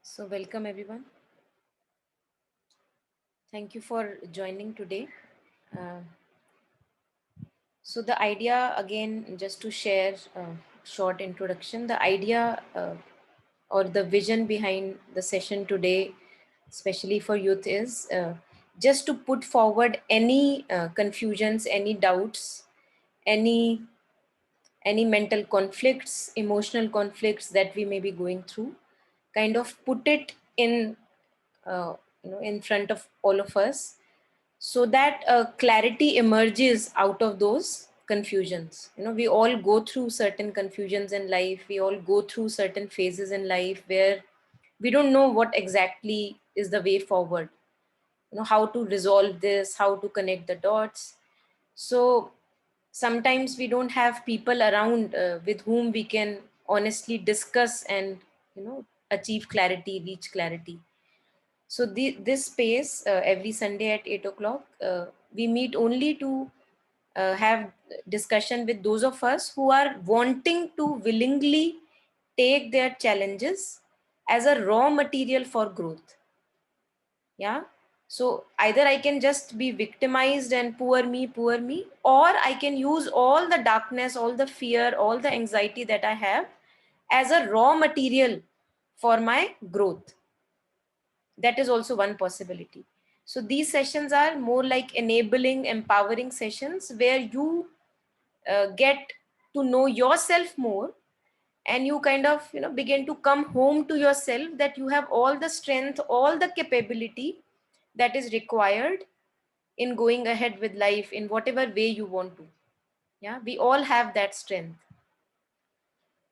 So welcome everyone. Thank you for joining today. Uh, so the idea again, just to share a short introduction, the idea or the vision behind the session today, especially for youth, is just to put forward any confusions, any doubts, any mental conflicts, emotional conflicts that we may be going through, kind of put it in uh, in front of all of us, so that clarity emerges out of those confusions. We all go through certain confusions in life. We all go through certain phases in life where we don't know what exactly is the way forward, how to resolve this, how to connect the dots. So sometimes we don't have people around with whom we can honestly discuss and achieve clarity, reach clarity. So this space, every Sunday at 8 o'clock, we meet only to have discussion with those of us who are wanting to willingly take their challenges as a raw material for growth. Yeah. So either I can just be victimized and poor me, or I can use all the darkness, all the fear, all the anxiety that I have as a raw material for my growth. That is also one possibility. So these sessions are more like enabling, empowering sessions where you get to know yourself more, and you kind of begin to come home to yourself, that you have all the strength, all the capability that is required in going ahead with life in whatever way you want to. Yeah, we all have that strength.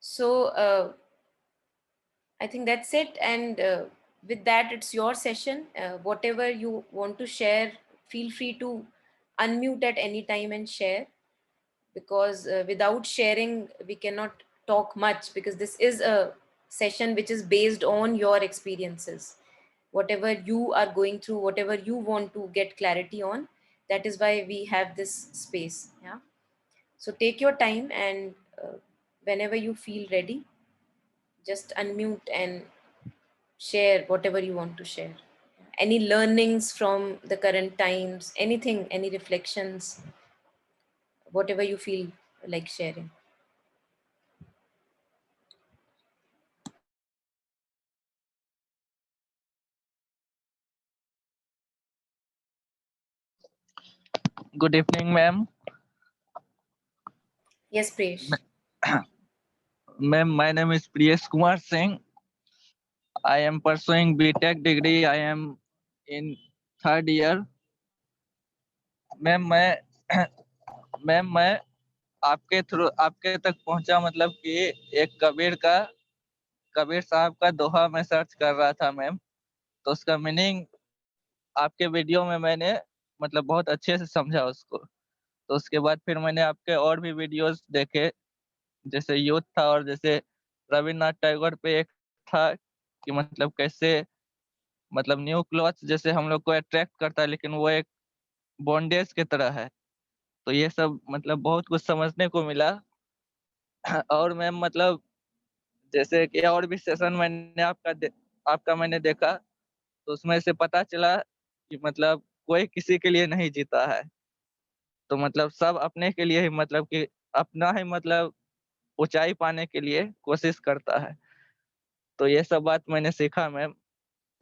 So I think that's it. And with that, it's your session. Whatever you want to share, feel free to unmute at any time and share, because without sharing, we cannot talk much, because this is a session which is based on your experiences. Whatever you are going through, whatever you want to get clarity on, that is why we have this space. Yeah. So take your time, and whenever you feel ready, just unmute and share whatever you want to share. Any learnings from the current times, anything, any reflections, whatever you feel like sharing. Good evening, ma'am. Yes, Presh. Ma'am, my name is Priyesh Kumar Singh. I am pursuing BTech degree. I am in third year. Ma'am मैं आपके through आपके तक पहुंचा, मतलब कि एक कबीर साहब का दोहा मैं सर्च कर रहा था मैम। तो उसका मीनिंग आपके वीडियो में मैंने मतलब बहुत अच्छे से समझा उसको। तो उसके बाद फिर मैंने आपके और भी वीडियोस देखे, जैसे यूथ था, और जैसे रविन्द्रनाथ टैगोर पे एक था कि मतलब कैसे मतलब न्यू क्लॉथ जैसे हम लोग को अट्रैक्ट करता है, लेकिन वो एक बॉन्डेज की तरह है। तो ये सब मतलब बहुत कुछ समझने को मिला। और मैम मतलब जैसे कि और भी सेशन मैंने आपका मैंने देखा, तो उसमें से पता चला कि मतलब कोई किसी के लिए नहीं जीता है। तो मतलब सब अपने के लिए ही, मतलब कि अपना ही मतलब ऊंचाई पाने के लिए कोशिश करता है। तो ये सब बात मैंने सीखा मैम।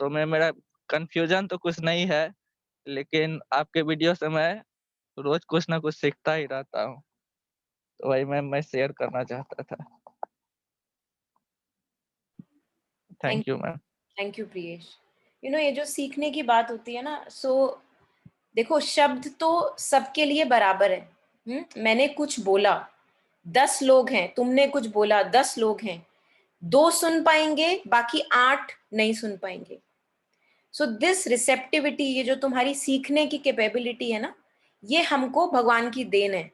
तो मेरा कंफ्यूजन तो कुछ नहीं है, लेकिन आपके वीडियो से मैं रोज कुछ ना कुछ सीखता ही रहता हूँ। तो वही मैम मैं शेयर करना चाहता था। Thank thank you ma'am. Thank you Priyesh. ये जो सीखने की बात होती है ना, सो देखो, शब्द तो सबके लिए बराबर है। मैंने कुछ बोला, 10 लोग हैं, तुमने कुछ बोला, 10 लोग हैं, 2 सुन पाएंगे, बाकी 8 नहीं सुन पाएंगे। सो दिस रिसेप्टिविटी, ये जो तुम्हारी सीखने की कैपेबिलिटी है ना, ये हमको भगवान की देन है।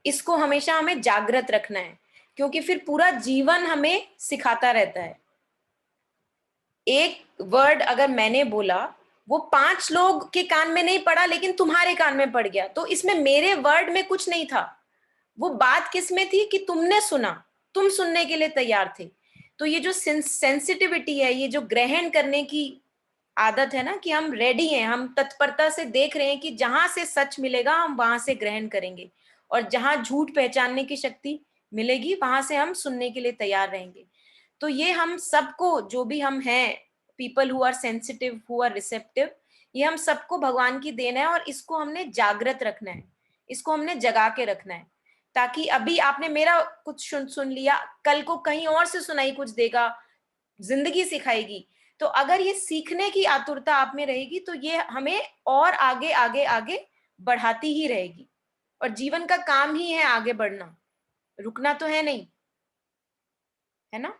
इसको हमेशा हमें जागृत रखना है, क्योंकि फिर पूरा जीवन हमें सिखाता रहता है। एक वर्ड अगर मैंने बोला, वो 5 लोग के कान में नहीं पड़ा, लेकिन तुम्हारे कान में पड़ गया, तो इसमें मेरे वर्ड में कुछ नहीं था। वो बात किस में थी कि तुमने सुना, तुम सुनने के लिए तैयार थे। तो ये जो सेंसिटिविटी है, ये जो ग्रहण करने की आदत है ना, कि हम रेडी हैं, हम तत्परता से देख रहे हैं कि जहां से सच मिलेगा हम वहां से ग्रहण करेंगे, और जहां झूठ पहचानने की शक्ति मिलेगी वहां से हम सुनने के लिए तैयार रहेंगे। तो ये हम सबको, जो भी हम हैं, people who are sensitive, who are receptive, ये हम सबको भगवान की देन है, और इसको हमने जागृत रखना है, इसको हमने जगा के रखना है, ताकि अभी आपने मेरा कुछ सुन लिया, कल को कहीं और से सुनाई कुछ देगा, जिंदगी सिखाएगी। तो अगर ये सीखने की आतुरता आप में रहेगी तो ये हमें और आगे आगे आगे बढ़ाती ही रहेगी, और जीवन का काम ही है आगे बढ़ना, रुकना तो है नहीं, है ना।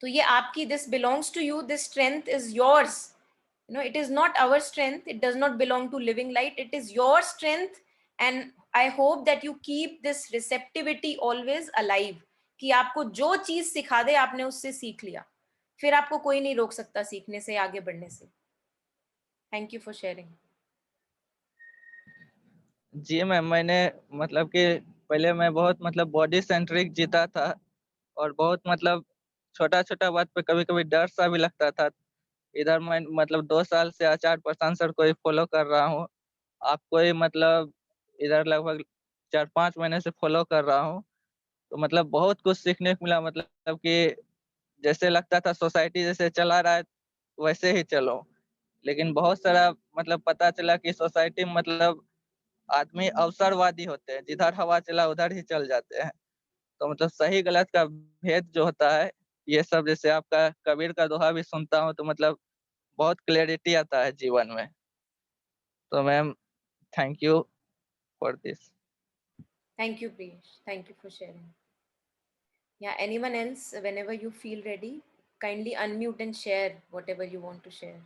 तो ये आपकी, this belongs to you, this strength is yours, it is not our strength, it does not belong to living light, it is your strength. And I hope that you keep this receptivity always alive, कि आपको जो चीज सिखा दे आपने उससे सीख लिया, फिर आपको कोई नहीं रोक सकता सीखने से, आगे बढ़ने से। Thank you for sharing. जी मैम, मैंने मतलब कि पहले मैं बहुत मतलब बॉडी सेंट्रिक जीता था, और बहुत मतलब छोटा छोटा बात पे कभी कभी डर सा भी लगता था। इधर मैं मतलब 2 साल से आचार्य प्रशांत सर को ही फॉलो कर रहा हूँ, आपको ही मतलब इधर लगभग 4-5 महीने से फॉलो कर रहा हूँ। तो मतलब बहुत कुछ सीखने को मिला, मतलब कि जैसे लगता था सोसाइटी जैसे चला रहा है वैसे ही चलो, लेकिन बहुत सारा मतलब पता चला कि सोसाइटी में मतलब आदमी अवसरवादी होते हैं, जिधर हवा चला उधर ही चल जाते हैं। तो मतलब सही गलत का भेद जो होता है, ये सब जैसे आपका कबीर का दोहा भी सुनता हूँ तो मतलब बहुत क्लैरिटी आता है जीवन में। तो ma'am, thank you for this. Thank you Priyesh, thank you for sharing. या anyone else, whenever you feel ready, kindly unmute and share whatever you want to share.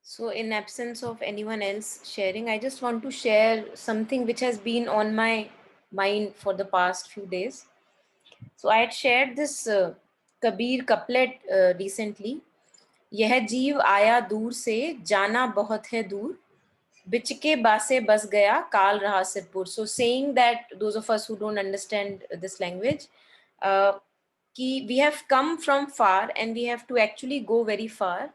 So in absence of anyone else sharing, I just want to share something which has been on my mind for the past few days. So I had shared this Kabir couplet recently. यह जीव आया दूर से, जाना बहुत है दूर, बिचके बासे बस गया, काल रहा Sirpur. So saying that those of us who don't understand this language, कि we have come from far and we have to actually go very far.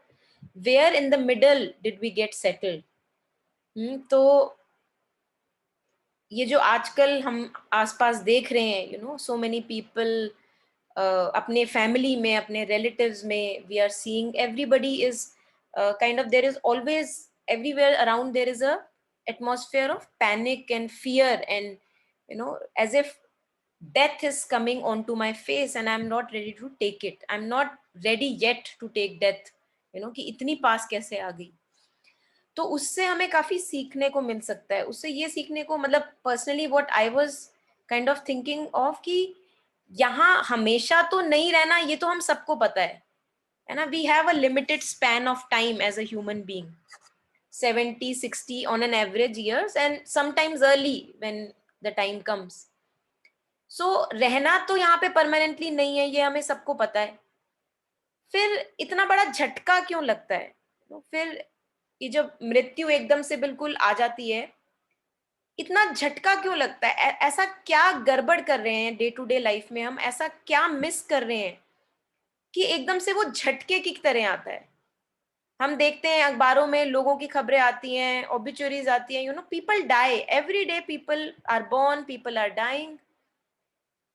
Where in the middle did we get settled? तो ये जो आजकल हम आसपास देख रहे हैं, so many people, अपने फैमिली में, अपने रिलेटिव्स में, we are seeing everybody is kind of, there is always everywhere around there is a atmosphere of panic and fear, and as if death is coming onto my face and I'm not ready to take it, I'm not ready yet to take death, कि इतनी पास कैसे आ गई. तो उससे हमें काफी सीखने को मिल सकता है. उससे ये सीखने को, मतलब personally what I was kind of thinking of, कि यहाँ हमेशा तो नहीं रहना, ये तो हम सबको पता है ना. We have a limited span of time as a human being, 70-60 on an average years, and sometimes early when the time comes. So रहना तो यहाँ पे परमानेंटली नहीं है, ये हमें सबको पता है. फिर इतना बड़ा झटका क्यों लगता है? फिर ये जब मृत्यु एकदम से बिल्कुल आ जाती है, इतना झटका क्यों लगता है? ऐसा क्या गड़बड़ कर रहे हैं डे टू डे लाइफ में हम, ऐसा क्या मिस कर रहे हैं कि एकदम से वो झटके की तरह आता है? हम देखते हैं अखबारों में लोगों की खबरें आती हैं, ऑब्ituaries आती हैं, people die every day, people are born, people are dying.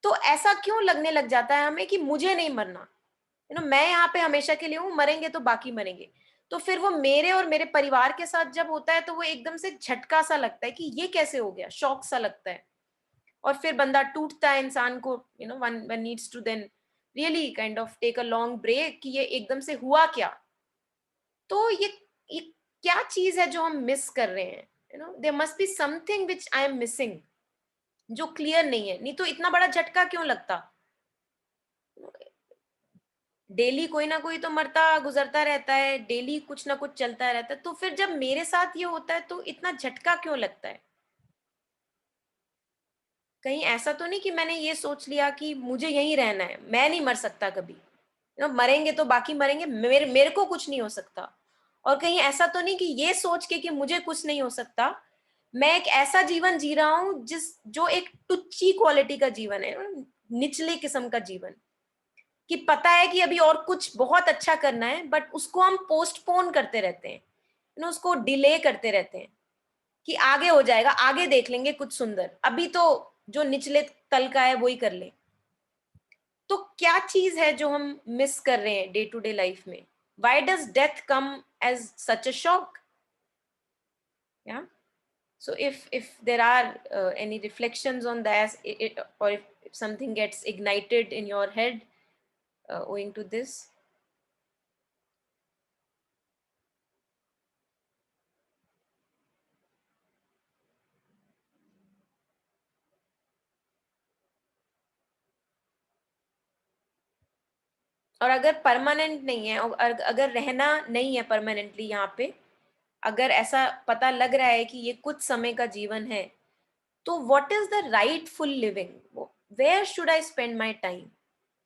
तो ऐसा क्यों लगने लग जाता है हमें कि मुझे नहीं मरना, मैं यहाँ पे हमेशा के लिए हूँ, मरेंगे तो बाकी मरेंगे। तो फिर वो मेरे और मेरे परिवार के साथ जब होता है तो वो एकदम से झटका सा लगता है कि ये कैसे हो गया, शॉक सा लगता है। और फिर बंदा टूटता है, इंसान को one one needs to then really kind of take a long break कि ये एकदम से हुआ क्या। तो ये क्या चीज है जो हम मिस कर रहे हैं, there must be something which I am missing, जो क्लियर नहीं है, नहीं तो इतना बड़ा झटका क्यों लगता। डेली कोई ना कोई तो मरता गुजरता रहता है, डेली कुछ ना कुछ चलता रहता है, तो फिर जब मेरे साथ ये होता है तो इतना झटका क्यों लगता है। कहीं ऐसा तो नहीं कि मैंने ये सोच लिया कि मुझे यहीं रहना है, मैं नहीं मर सकता कभी, मरेंगे तो बाकी मरेंगे, मेरे मेरे को कुछ नहीं हो सकता। और कहीं ऐसा तो नहीं कि ये सोच के कि मुझे कुछ नहीं हो सकता, मैं एक ऐसा जीवन जी रहा हूं जो एक टुच्ची क्वालिटी का जीवन है, निचले किस्म का जीवन, कि पता है कि अभी और कुछ बहुत अच्छा करना है बट उसको हम पोस्टपोन करते रहते हैं, उसको डिले करते रहते हैं कि आगे हो जाएगा, आगे देख लेंगे कुछ सुंदर, अभी तो जो निचले तल का है वही कर ले। तो क्या चीज है जो हम मिस कर रहे हैं डे टू डे लाइफ में। Why does death come as such a shock. या so if there are any reflections on that, or if something gets ignited in your head owing to this. और अगर permanent नहीं है, और अगर रहना नहीं है परमानेंटली यहाँ पे, अगर ऐसा पता लग रहा है कि ये कुछ समय का जीवन है, तो what is the rightful living, where should I spend my time,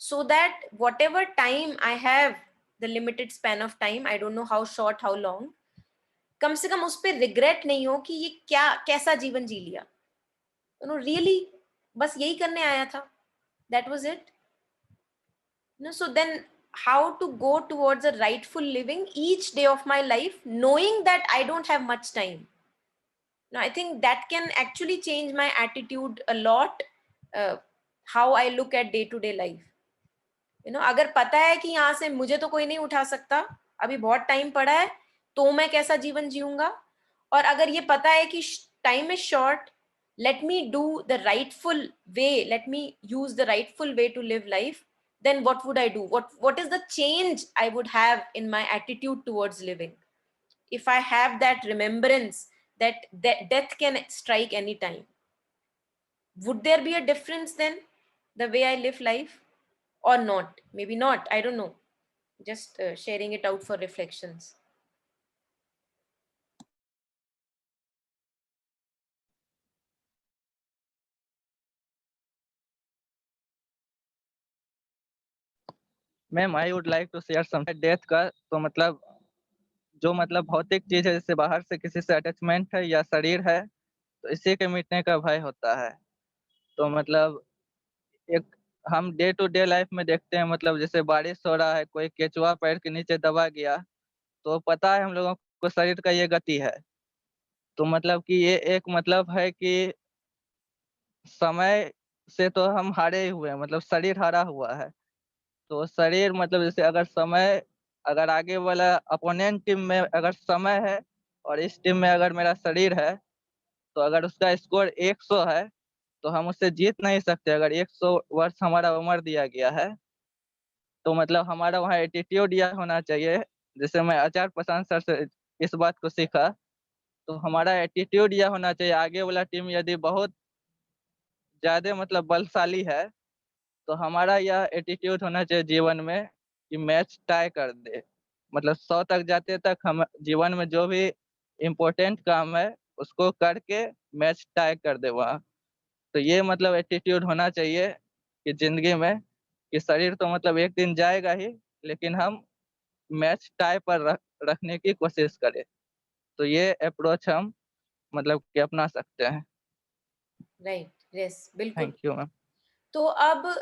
so that whatever time I have, the limited span of time, I don't know how short how long, कम से कम उस पर रिग्रेट नहीं हो कि ये क्या कैसा जीवन जी लिया, रियली बस यही करने आया था, that was it. So then how to go towards a rightful living each day of my life, knowing that I don't have much time. Now I think that can actually change my attitude a lot, uh, how I look at day to day life. अगर पता है कि यहाँ से मुझे तो कोई नहीं उठा सकता, अभी बहुत टाइम पड़ा है, तो मैं कैसा जीवन जीऊंगा। और अगर ये पता है कि time is short, let me do the rightful way, let me use the rightful way to live life, then what would I do, what is the change I would have in my attitude towards living, if I have that remembrance that death can strike anytime. Would there be a difference then, the way I live life, or not? Maybe not, I don't know, just sharing it out for reflections. Ma'am I would like to share some death का। तो मतलब जो मतलब भौतिक चीज है, जैसे बाहर से किसी से अटैचमेंट है या शरीर है, तो इसी के मिटने का भय होता है। तो मतलब एक हम डे टू डे लाइफ में देखते हैं, मतलब जैसे बारिश हो रहा है, कोई केचुआ पैर के नीचे दबा गया, तो पता है हम लोगों को शरीर का ये गति है। तो मतलब कि ये एक मतलब है कि समय से तो हम हारे ही हुए हैं, मतलब शरीर हारा हुआ है। तो शरीर मतलब जैसे अगर समय, अगर आगे वाला अपोनेंट टीम में अगर समय है और इस टीम में अगर मेरा शरीर है, तो अगर उसका स्कोर 100 है तो हम उससे जीत नहीं सकते। अगर 100 वर्ष हमारा उम्र दिया गया है, तो मतलब हमारा वहाँ एटीट्यूड यह होना चाहिए, जैसे मैं आचार्य प्रशांत सर से इस बात को सीखा। तो हमारा एटीट्यूड यह होना चाहिए, आगे वाला टीम यदि बहुत ज्यादा मतलब बलशाली है, तो हमारा यह एटीट्यूड होना चाहिए जीवन में कि मैच टाई कर दे। मतलब 100 तक जाते तक हम जीवन में जो भी इम्पोर्टेंट काम है उसको करके मैच टाई कर दे वहाँ। तो ये मतलब एटीट्यूड होना चाहिए कि जिंदगी में, कि शरीर तो मतलब एक दिन जाएगा ही, लेकिन हम मैच टाई पर रखने की कोशिश करें। तो ये अप्रोच हम मतलब कि अपना सकते हैं। राइट, यस, बिल्कुल। Thank you ma'am. तो अब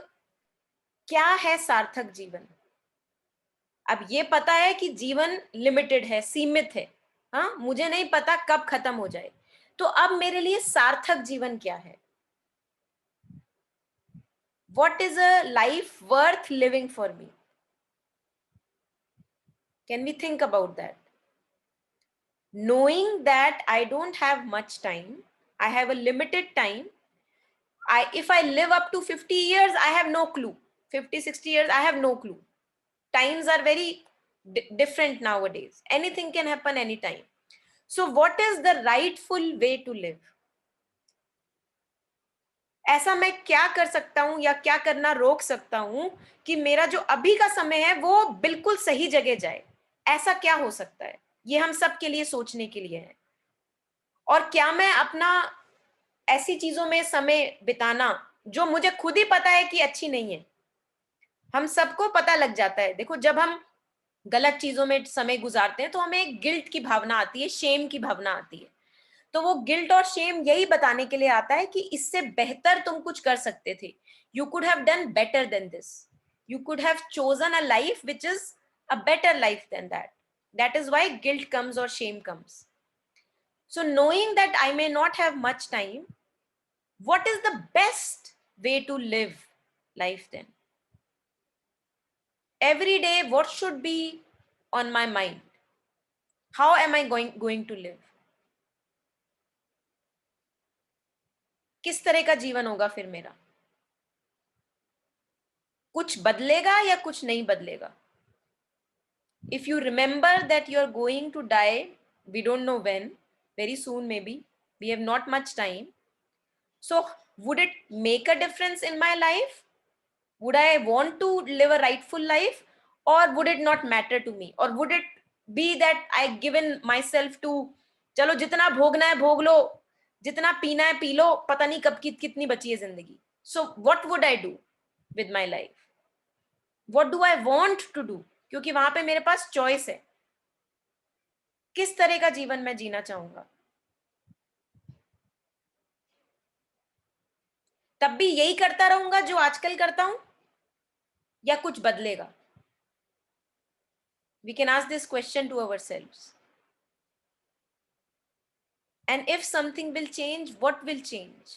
क्या है सार्थक जीवन। अब ये पता है कि जीवन लिमिटेड है, सीमित है, हाँ, मुझे नहीं पता कब खत्म हो जाए। तो अब मेरे लिए सार्थक जीवन क्या है। What is a life worth living for me? Can we think about that? Knowing that I don't have much time, I have a limited time. If I live up to 50 years, I have no clue. 50, 60 years, I have no clue. Times are very different nowadays. Anything can happen anytime. So what is the rightful way to live? ऐसा मैं क्या कर सकता हूं या क्या करना रोक सकता हूं कि मेरा जो अभी का समय है वो बिल्कुल सही जगह जाए? ऐसा क्या हो सकता है? ये हम सब के लिए सोचने के लिए है। और क्या मैं अपना ऐसी चीजों में समय बिताना जो मुझे खुद ही पता है कि अच्छी नहीं है, हम सबको पता लग जाता है। देखो, जब हम गलत चीजों में समय गुजारते हैं तो हमें एक गिल्ट की भावना आती है, शेम की भावना आती है। तो वो गिल्ट और शेम यही बताने के लिए आता है कि इससे बेहतर तुम कुछ कर सकते थे। You could have done better than this, you could have chosen a life which is a better life than that. That is why guilt comes और shame comes. So knowing that I may not have much time, what is the best way to live life then? Every day, what should be on my mind? How am I going to live? किस तरह का जीवन होगा फिर मेरा? कुछ बदलेगा या कुछ नहीं बदलेगा? If you remember that you are going to die, we don't know when, very soon maybe, we have not much time. So would it make a difference in my life? Would I want to live a rightful life, or would it not matter to me? Or would it be that I given myself to, चलो जितना भोगना है भोग लो, जितना पीना है P low, पता नहीं कब कितनी बची है जिंदगी. So what would I do with my life? What do I want to do? क्योंकि वहां पे मेरे पास चॉइस है. किस तरह का जीवन मैं जीना चाहूंगा? तब भी यही करता रहूंगा जो आजकल करता हूं, या कुछ बदलेगा? We can ask this question to ourselves. And if something will change, what will change?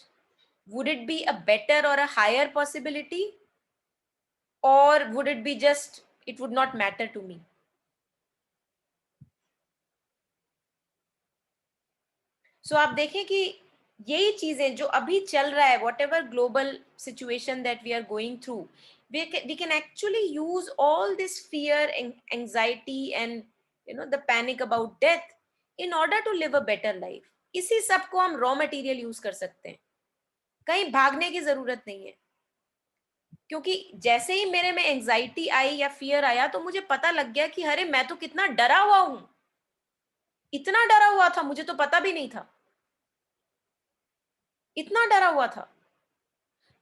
Would it be a better or a higher possibility? Or would it be just, it would not matter to me? So आप देखें कि यही चीजें जो अभी चल रहा है, whatever global situation that we are going through, we can actually use all this fear and anxiety and the panic about death in order to live a better life. इसी सब को हम रॉ मटेरियल यूज कर सकते हैं, कहीं भागने की जरूरत नहीं है। क्योंकि जैसे ही मेरे में एंजाइटी आई या फियर आया तो मुझे पता लग गया कि अरे मैं तो कितना डरा हुआ हूं, इतना डरा हुआ था, मुझे तो पता भी नहीं था, इतना डरा हुआ था।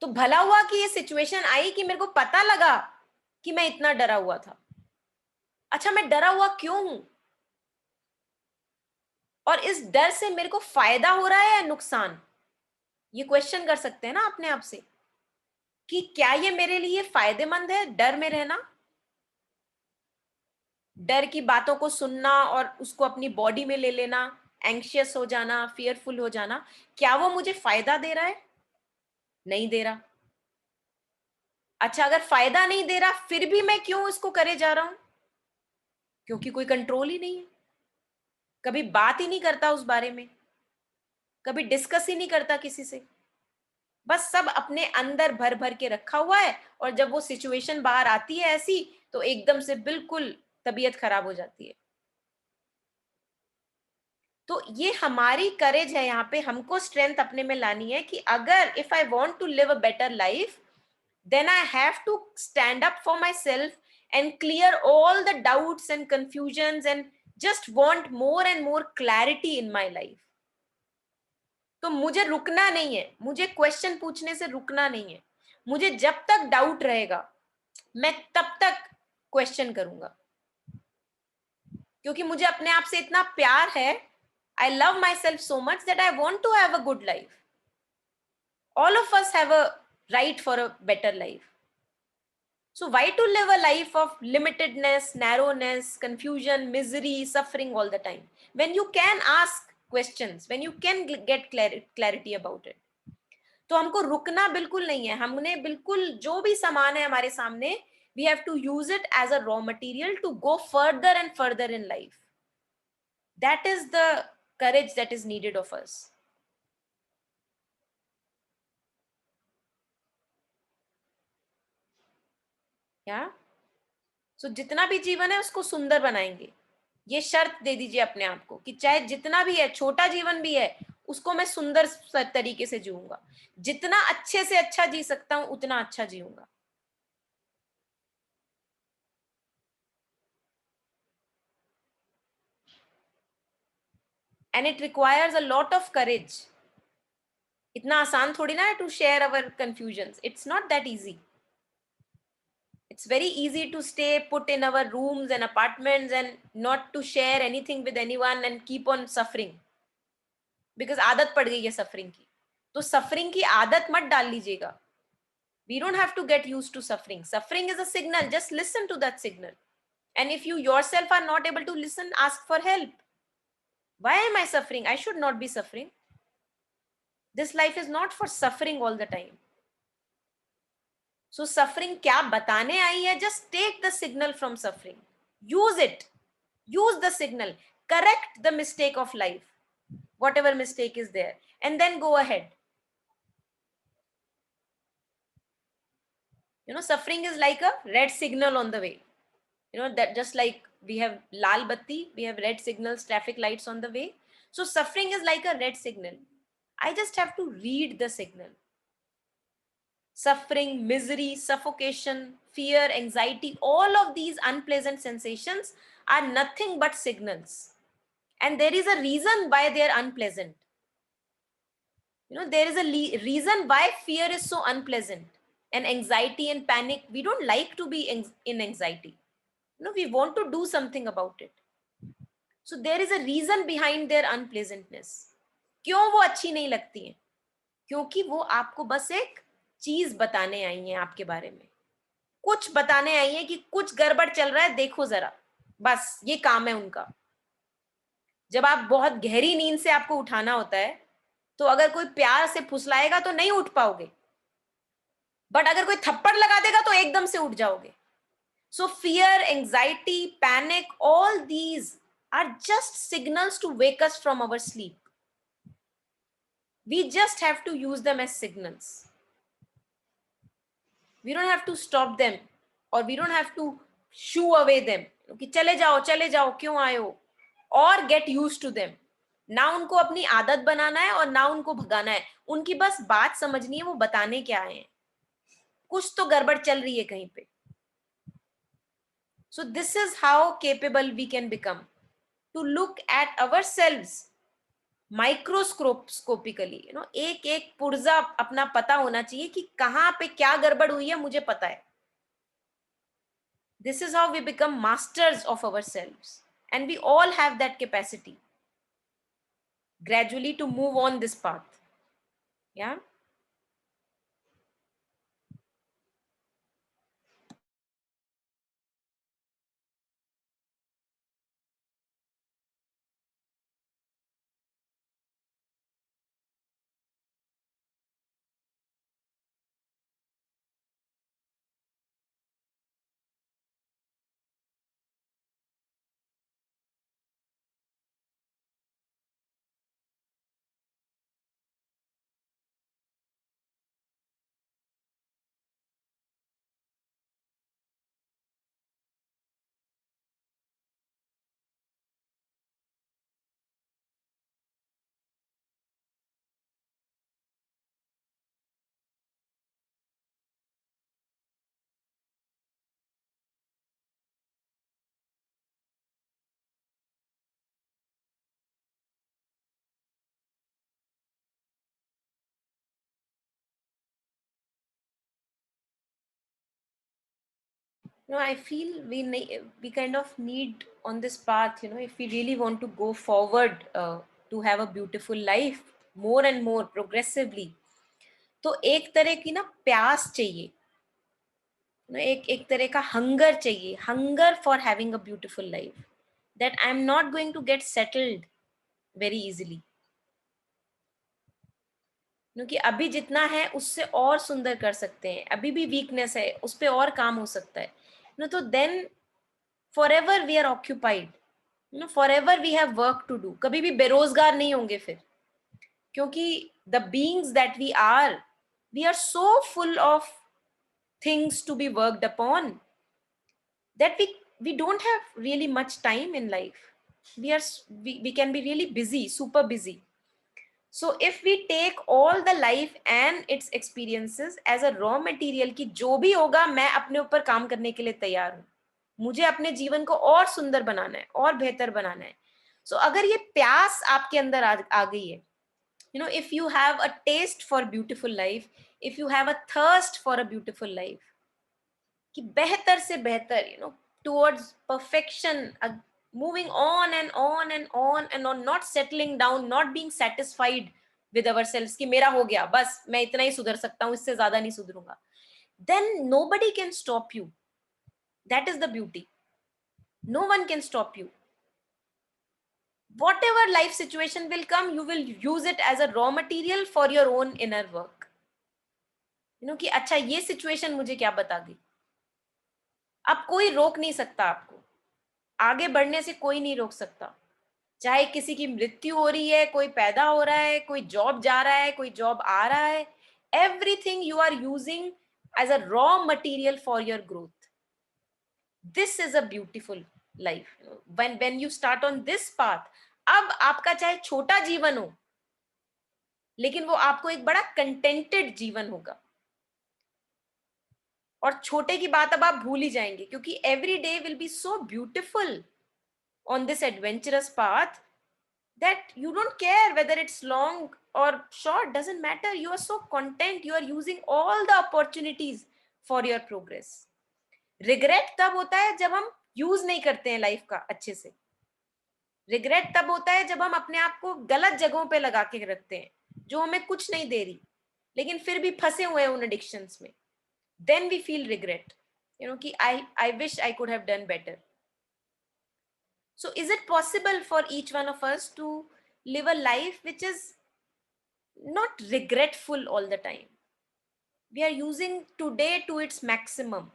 तो भला हुआ कि ये सिचुएशन आई कि मेरे को पता लगा कि मैं इतना डरा हुआ था। अच्छा, मैं डरा हुआ क्यों हूं, और इस डर से मेरे को फायदा हो रहा है या नुकसान? ये क्वेश्चन कर सकते हैं ना अपने आप से कि क्या ये मेरे लिए फायदेमंद है डर में रहना, डर की बातों को सुनना और उसको अपनी बॉडी में ले लेना, एंग्शियस हो जाना, फियरफुल हो जाना, क्या वो मुझे फायदा दे रहा है? नहीं दे रहा। अच्छा, अगर फायदा नहीं दे रहा फिर भी मैं क्यों इसको करे जा रहा हूं? क्योंकि कोई कंट्रोल ही नहीं है, कभी बात ही नहीं करता उस बारे में, कभी डिस्कस ही नहीं करता किसी से, बस सब अपने अंदर भर भर के रखा हुआ है। और जब वो सिचुएशन बाहर आती है ऐसी, तो एकदम से बिल्कुल तबीयत खराब हो जाती है। तो ये हमारी करेज है, यहाँ पे हमको स्ट्रेंथ अपने में लानी है कि अगर if I want to live a better life, then I have to stand up for myself and clear all the doubts and confusions and just want more and more clarity in my life. तो मुझे रुकना नहीं है, मुझे question पूछने से रुकना नहीं है। मुझे जब तक डाउट रहेगा मैं तब तक क्वेश्चन करूंगा, क्योंकि मुझे अपने आप से इतना प्यार है। I love myself so much that I want to have a good life. All of us have a right for a better life. So why to live a life of limitedness, narrowness, confusion, misery, suffering all the time, when you can ask questions, when you can get clarity about it? तो हमको रुकना बिल्कुल नहीं है, हमने बिल्कुल जो भी सामान है हमारे सामने, we have to use it as a raw material to go further and further in life. That is the courage that is needed of us. या सो जितना भी जीवन है उसको सुंदर बनाएंगे, ये शर्त दे दीजिए अपने आप को कि चाहे जितना भी है, छोटा जीवन भी है, उसको मैं सुंदर तरीके से जीऊंगा, जितना अच्छे से अच्छा जी सकता हूं उतना अच्छा जीऊंगा. And it requires a lot of courage. इतना आसान थोड़ी ना है to share our confusions. It's not that easy. It's very easy to stay put in our rooms and apartments and not to share anything with anyone and keep on suffering. Because आदत पड़ गई है suffering की. तो suffering की आदत मत डाल लीजिएगा. We don't have to get used to suffering. Suffering is a signal. Just listen to that signal. And if you yourself are not able to listen, ask for help. Why am I suffering? I should not be suffering. This life is not for suffering all the time. So suffering क्या बताने आई है? Just take the signal from suffering. Use it. Use the signal. Correct the mistake of life. Whatever mistake is there. And then go ahead. You know, suffering is like a red signal on the way. You know, that just like we have lal batti, we have red signals, traffic lights on the way. So suffering is like a red signal. I just have to read the signal. Suffering, misery, suffocation, fear, anxiety, all of these unpleasant sensations are nothing but signals. And there is a reason why they are unpleasant. You know, there is a reason why fear is so unpleasant. And anxiety and panic, we don't like to be in anxiety. You know, we want to do something about it. So there is a reason behind their unpleasantness. क्यों वो अच्छी नहीं लगती हैं? क्योंकि वो आपको बस एक चीज बताने आई हैं आपके बारे में, कुछ बताने आई हैं कि कुछ गड़बड़ चल रहा है, देखो जरा, बस ये काम है उनका. जब आप बहुत गहरी नींद से आपको उठाना होता है, तो अगर कोई प्यार से फुसलाएगा तो नहीं उठ पाओगे, बट अगर कोई थप्पड़ लगा देगा तो एकदम से उठ जाओगे. So fear, anxiety, panic, all these are just signals to wake us from our sleep. We just have to use them as signals. We don't have to stop them, or we don't have to shoo away them. कि चले जाओ, क्यों आए हो? Or get used to them. ना उनको अपनी आदत बनाना है और ना उनको भगाना है. उनकी बस बात समझनी है, वो बताने क्या आए हैं. कुछ तो गड़बड़ चल रही है कहीं पे. So this is how capable we can become, to look at ourselves microscopically. You know, एक एक पुर्जा अपना पता होना चाहिए कि कहां पे क्या गड़बड़ हुई है, मुझे पता है. This is how we become masters of our selves, and we all have that capacity gradually to move on this path. Yeah. No, I feel we kind of need on this path, you know, if we really want to go forward, to have a beautiful life more and more progressively, तो एक तरह की ना प्यास चाहिए, एक एक तरह का हंगर चाहिए, hunger for having a beautiful life, that I am not going to get settled very easily. क्योंकि अभी जितना है उससे और सुंदर कर सकते हैं, अभी भी वीकनेस है उस पर और काम हो सकता है, तो then for ever we are occupied, for ever we have work to do, कभी भी बेरोजगार नहीं होंगे फिर, क्योंकि the beings that we are so full of things to be worked upon that we don't have really much time in life. We can be really busy, super busy. So if we take all the life and its experiences as a raw material कि जो भी होगा मैं अपने ऊपर काम करने के लिए तैयार हूँ, मुझे अपने जीवन को और सुंदर बनाना है और बेहतर बनाना है. So अगर ये प्यास आपके अंदर आ गई है, if you have a taste for beautiful life, if you have a thirst for a beautiful life, कि बेहतर से बेहतर, towards perfection, moving on and on and on and on, not settling down, not being satisfied with ourselves कि मेरा हो गया बस, मैं इतना ही सुधर सकता हूँ, इससे ज्यादा नहीं सुधरूंगा, then nobody can stop you. That is the beauty. No one can stop you. Whatever life situation will come, you will use it as a raw material for your own inner work. कि अच्छा ये situation मुझे क्या बता गई. अब कोई रोक नहीं सकता आपको, आगे बढ़ने से कोई नहीं रोक सकता, चाहे किसी की मृत्यु हो रही है, कोई पैदा हो रहा है, कोई जॉब जा रहा है, कोई जॉब आ रहा है, everything you are using as a raw material for your growth. This is a beautiful life when you start on this path. अब आपका चाहे छोटा जीवन हो, लेकिन वो आपको एक बड़ा कंटेंटेड जीवन होगा, और छोटे की बात अब आप भूल ही जाएंगे, क्योंकि every day will be so beautiful on this adventurous path that you don't care whether it's long or short, doesn't matter. You are so content, you are using all the opportunities for your progress. Regret तब होता है जब हम use नहीं करते हैं life का अच्छे से. रिग्रेट तब होता है जब हम अपने आप को गलत जगहों पे लगा के रखते हैं, जो हमें कुछ नहीं दे रही, लेकिन फिर भी फंसे हुए हैं उन एडिक्शंस में. देन वी फील रिग्रेट, कि I wish I could have done better. So is it possible for each one of us to live a life which is not regretful all the time? We are using today to its maximum.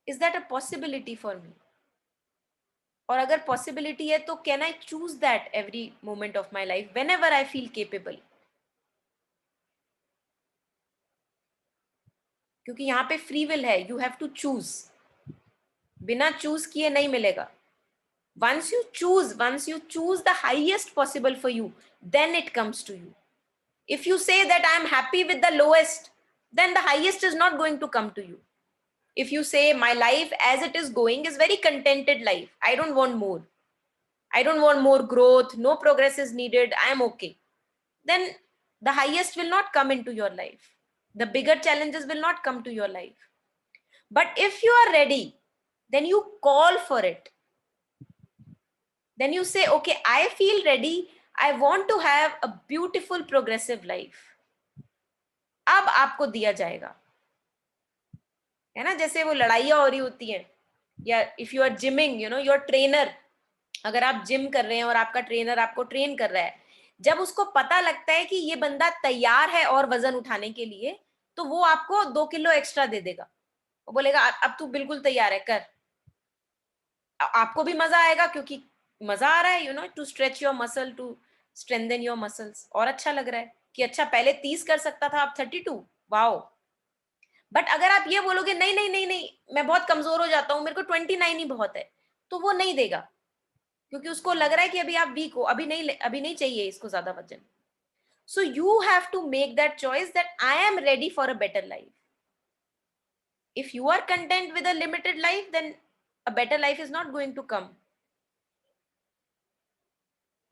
Is that a possibility for me? और अगर possibility है तो can I choose that every moment of my life whenever I feel capable? क्योंकि यहाँ पे free will है, you have to choose. बिना choose किए नहीं मिलेगा. Once you choose the highest possible for you, then it comes to you. If you say that I am happy with the lowest, then the highest is not going to come to you. If you say my life as it is going is very contented life, I don't want more, I don't want more growth, no progress is needed, I am okay, then the highest will not come into your life. The bigger challenges will not come to your life. But if you are ready, then you call for it. Then you say, okay, I feel ready, I want to have a beautiful progressive life. अब आपको दिया जाएगा, है ना. जैसे वो लड़ाइयाँ हो रही होती हैं, या if you are gymming, your trainer, अगर आप जिम कर रहे हैं और आपका ट्रेनर आपको ट्रेन कर रहा है, जब उसको पता लगता है कि ये बंदा तैयार है और वजन उठाने के लिए, तो वो आपको 2 किलो एक्स्ट्रा दे देगा. वो बोलेगा अब तू बिल्कुल तैयार है, कर. आपको भी मजा आएगा, क्योंकि मजा आ रहा है, to stretch your muscle, to strengthen your muscles, और अच्छा लग रहा है कि अच्छा पहले 30 कर सकता था, अब 32, वाओ. बट अगर आप ये बोलोगे नहीं नहीं नहीं नहीं, मैं बहुत कमजोर हो जाता हूँ, मेरे को 29 ही बहुत है, तो वो नहीं देगा, क्योंकि उसको लग रहा है कि अभी आप वीक हो, अभी नहीं चाहिए इसको ज्यादा वजन. So you have to make that choice that I am ready for a better life. If you are content with a limited life, then a better life is not going to come.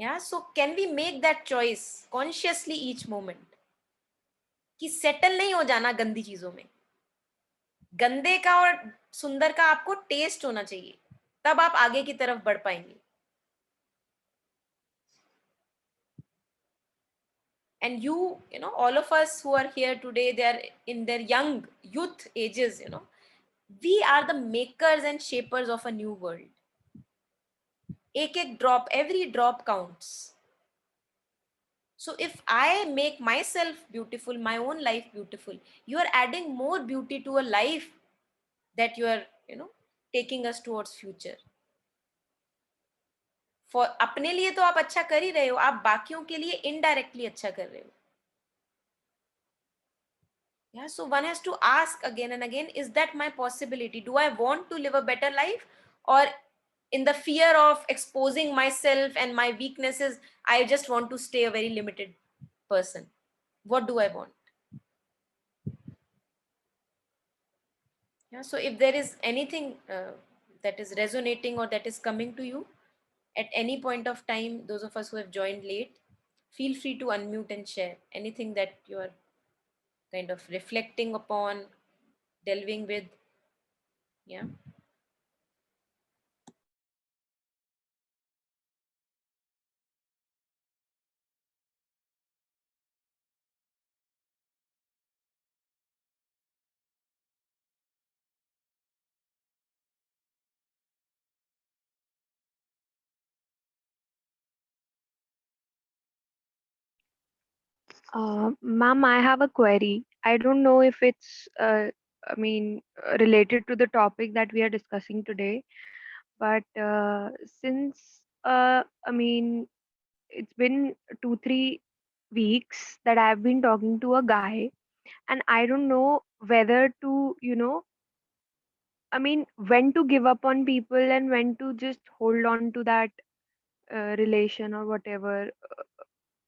Yeah, so can we make that choice consciously each moment, कि settle नहीं हो जाना गंदी चीजों में. गंदे का और सुंदर का आपको टेस्ट होना चाहिए, तब आप आगे की तरफ बढ़ पाएंगे. And all of us who are here today, they are in their young youth ages. We are the makers and shapers of a new world. एक एक drop, every drop counts. So if I make myself beautiful, my own life beautiful, you are adding more beauty to a life that you are, taking us towards future. For अपने लिए तो आप अच्छा कर ही रहे हो, आप बाकियों के लिए इनडायरेक्टली अच्छा कर रहे हो. Yeah, so one has to ask again and again, is that my possibility? Do I want to live a better life, or in the fear of exposing myself and my weaknesses, I just want to stay a very limited person? What do I want? Yeah, so if there is anything that is resonating or that is coming to you at any point of time, those of us who have joined late, feel free to unmute and share anything that you are kind of reflecting upon, delving with. Yeah. Ma'am, I have a query. I don't know if it's, related to the topic that we are discussing today, but since, it's been 2, 3 weeks that I've been talking to a guy, and I don't know whether to, when to give up on people and when to just hold on to that relation or whatever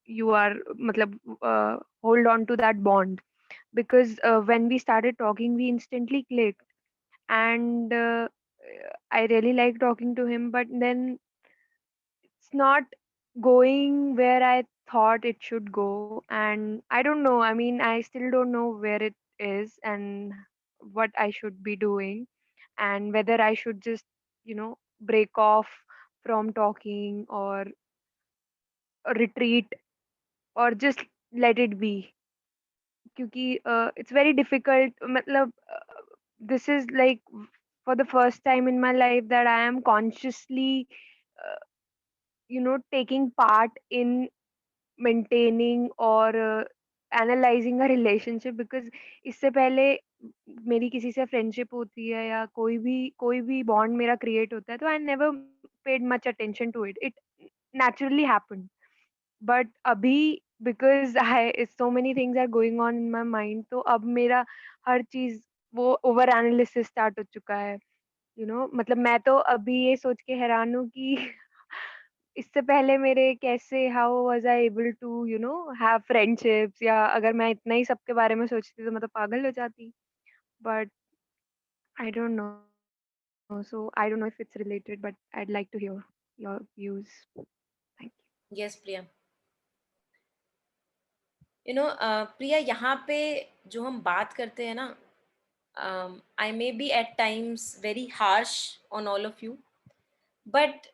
you are, matlab, hold on to that bond, because when we started talking we instantly clicked, and I really like talking to him, but then it's not going where I thought it should go, and I don't know, I still don't know where it is and what I should be doing, and whether I should just, break off from talking, or retreat, or just let it be. क्योंकि it's very difficult, मतलब this is like for the first time in my life that I am consciously uh, taking part in maintaining or analyzing a relationship, because इससे पहले मेरी किसी से friendship होती है या कोई भी बॉन्ड मेरा क्रिएट होता है, तो I never paid much attention to it, it naturally happened. But अभी, because I so many things are going on in my mind, तो अब मेरा हर चीज वो ओवर एनालिसिस स्टार्ट हो चुका है, मतलब मैं तो अभी ये सोच के हैरान हूँ कि इससे पहले मेरे कैसे, how was I able to have friendships, या अगर मैं इतना ही सबके बारे में सोचती तो मैं तो पागल हो जाती. But I don't know, so I don't know if it's related, but I'd like to hear your views. Thank you. Yes, Priya. Priya, यहाँ पे जो हम बात करते हैं ना, I may be at times very harsh on all of you, but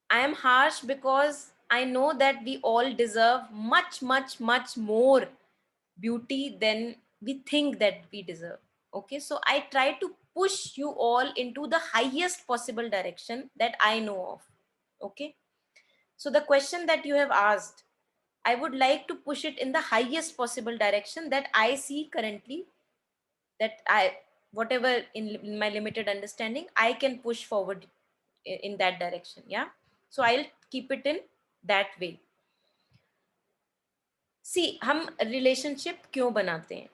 I am harsh because I know that we all deserve much, much, much more beauty than we think that we deserve. Okay, so I try to push you all into the highest possible direction that I know of. Okay, so the question that you have asked, I would like to push it in the highest possible direction that I see currently, that I, whatever in my limited understanding, I can push forward in that direction. Yeah. So I'll keep it in that way. See, हम relationship क्यों बनाते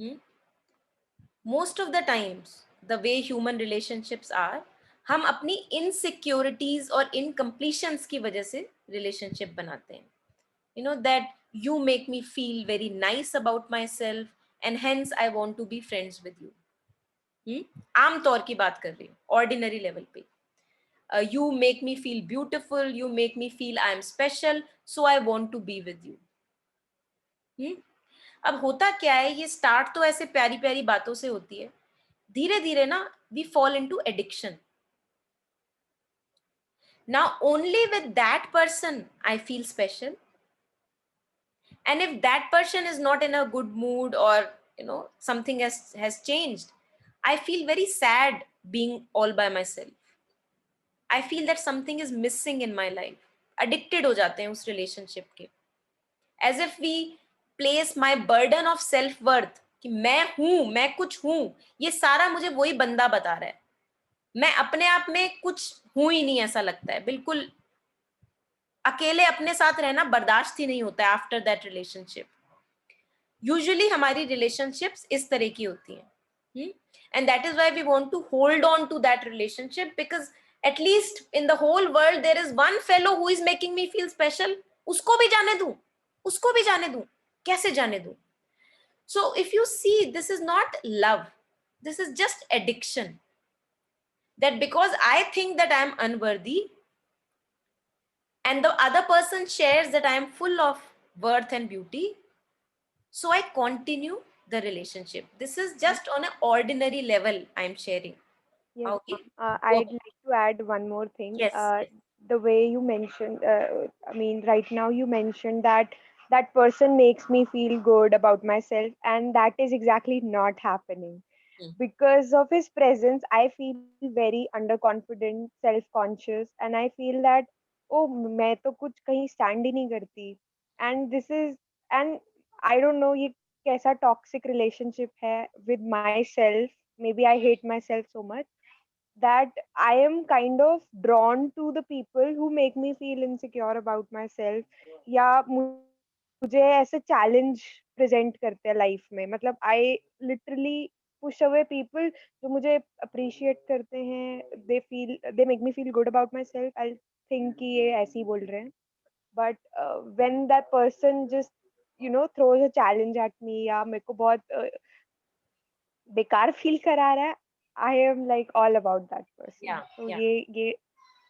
हैं? Most of the times, the way human relationships are, हम अपनी insecurities और incompletions की वजह से relationship बनाते हैं. That you make me feel very nice about myself and hence I want to be friends with you. आम तौर की बात कर रही हूँ, ordinary level पे. You make me feel beautiful, you make me feel I am special, so I want to be with you. अब होता क्या है, ये स्टार्ट तो ऐसे प्यारी प्यारी बातों से होती है, धीरे धीरे ना we fall into addiction. Now only with that person I feel special, and if that person is not in a good mood, or something has changed, I feel very sad being all by myself. I feel that something is missing in my life. Addicted हो जाते हैं उस relationship के, as if we place my burden of self worth कि मैं हूं, मैं कुछ हूं, ये सारा मुझे वही बंदा बता रहा है, मैं अपने आप में कुछ हूं ही नहीं, ऐसा लगता है बिल्कुल। अकेले अपने साथ रहना बर्दाश्त ही नहीं होता है आफ्टर दैट रिलेशनशिप। यूजुअली हमारी रिलेशनशिप्स इस तरह की होती हैं, and that is why we want to hold on to that relationship, because at least in the whole world there is one fellow who is making me feel special. उसको भी जाने दूं, उसको भी जाने दूं, कैसे जाने दूं? So if you see, this is not love, this is just addiction, that because I think that I am unworthy and the other person shares that I am full of worth and beauty, so I continue the relationship. This is just on an ordinary level I am sharing. Yes, Okay, I'd like to add one more thing. yes, yes. The way you mentioned, I mean, right now you mentioned that that person makes me feel good about myself, and that is exactly not happening. Hmm. Because of his presence, I feel very underconfident, self-conscious, and I feel that, oh, मैं तो कुछ कहीं stand ही नहीं करती. And this is, and I don't know ये कैसा toxic relationship है with myself. Maybe I hate myself so much that I am kind of drawn to the people who make me feel insecure about myself, या मुझे ऐसे challenge present करते हैं life में. मतलब I literally push away people जो मुझे appreciate करते हैं. They make me feel good about my self. I think कि ये ऐसे ही बोल रहे हैं, but when that person just throws a challenge at me, या मेरे को बहुत बेकार फील करा रहा है, I am like all about that person. Yeah, तो yeah. ये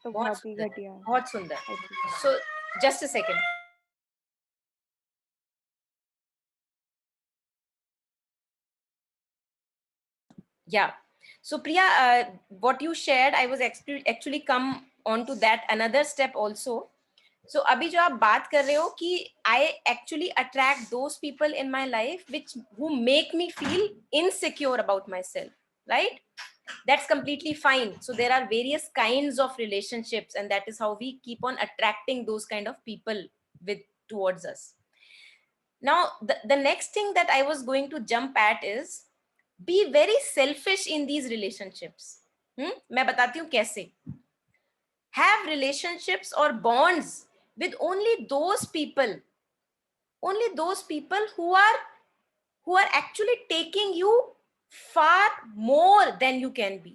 तो बहुत बहुत ही सुंदर, घटिया है, बहुत सुंदर. I think. So just a second. Yeah. So Priya, what you shared, I was actually come on to that another step also. So अभी जो आप बात कर रहे हो कि I actually attract those people in my life who make me feel insecure about myself, right? That's completely fine. So there are various kinds of relationships, and that is how we keep on attracting those kind of people towards us. Now, the next thing that I was going to jump at is be very selfish in these relationships. मैं बताती हूँ कैसे. Have relationships or bonds with only those people who are actually taking you far more than you can be.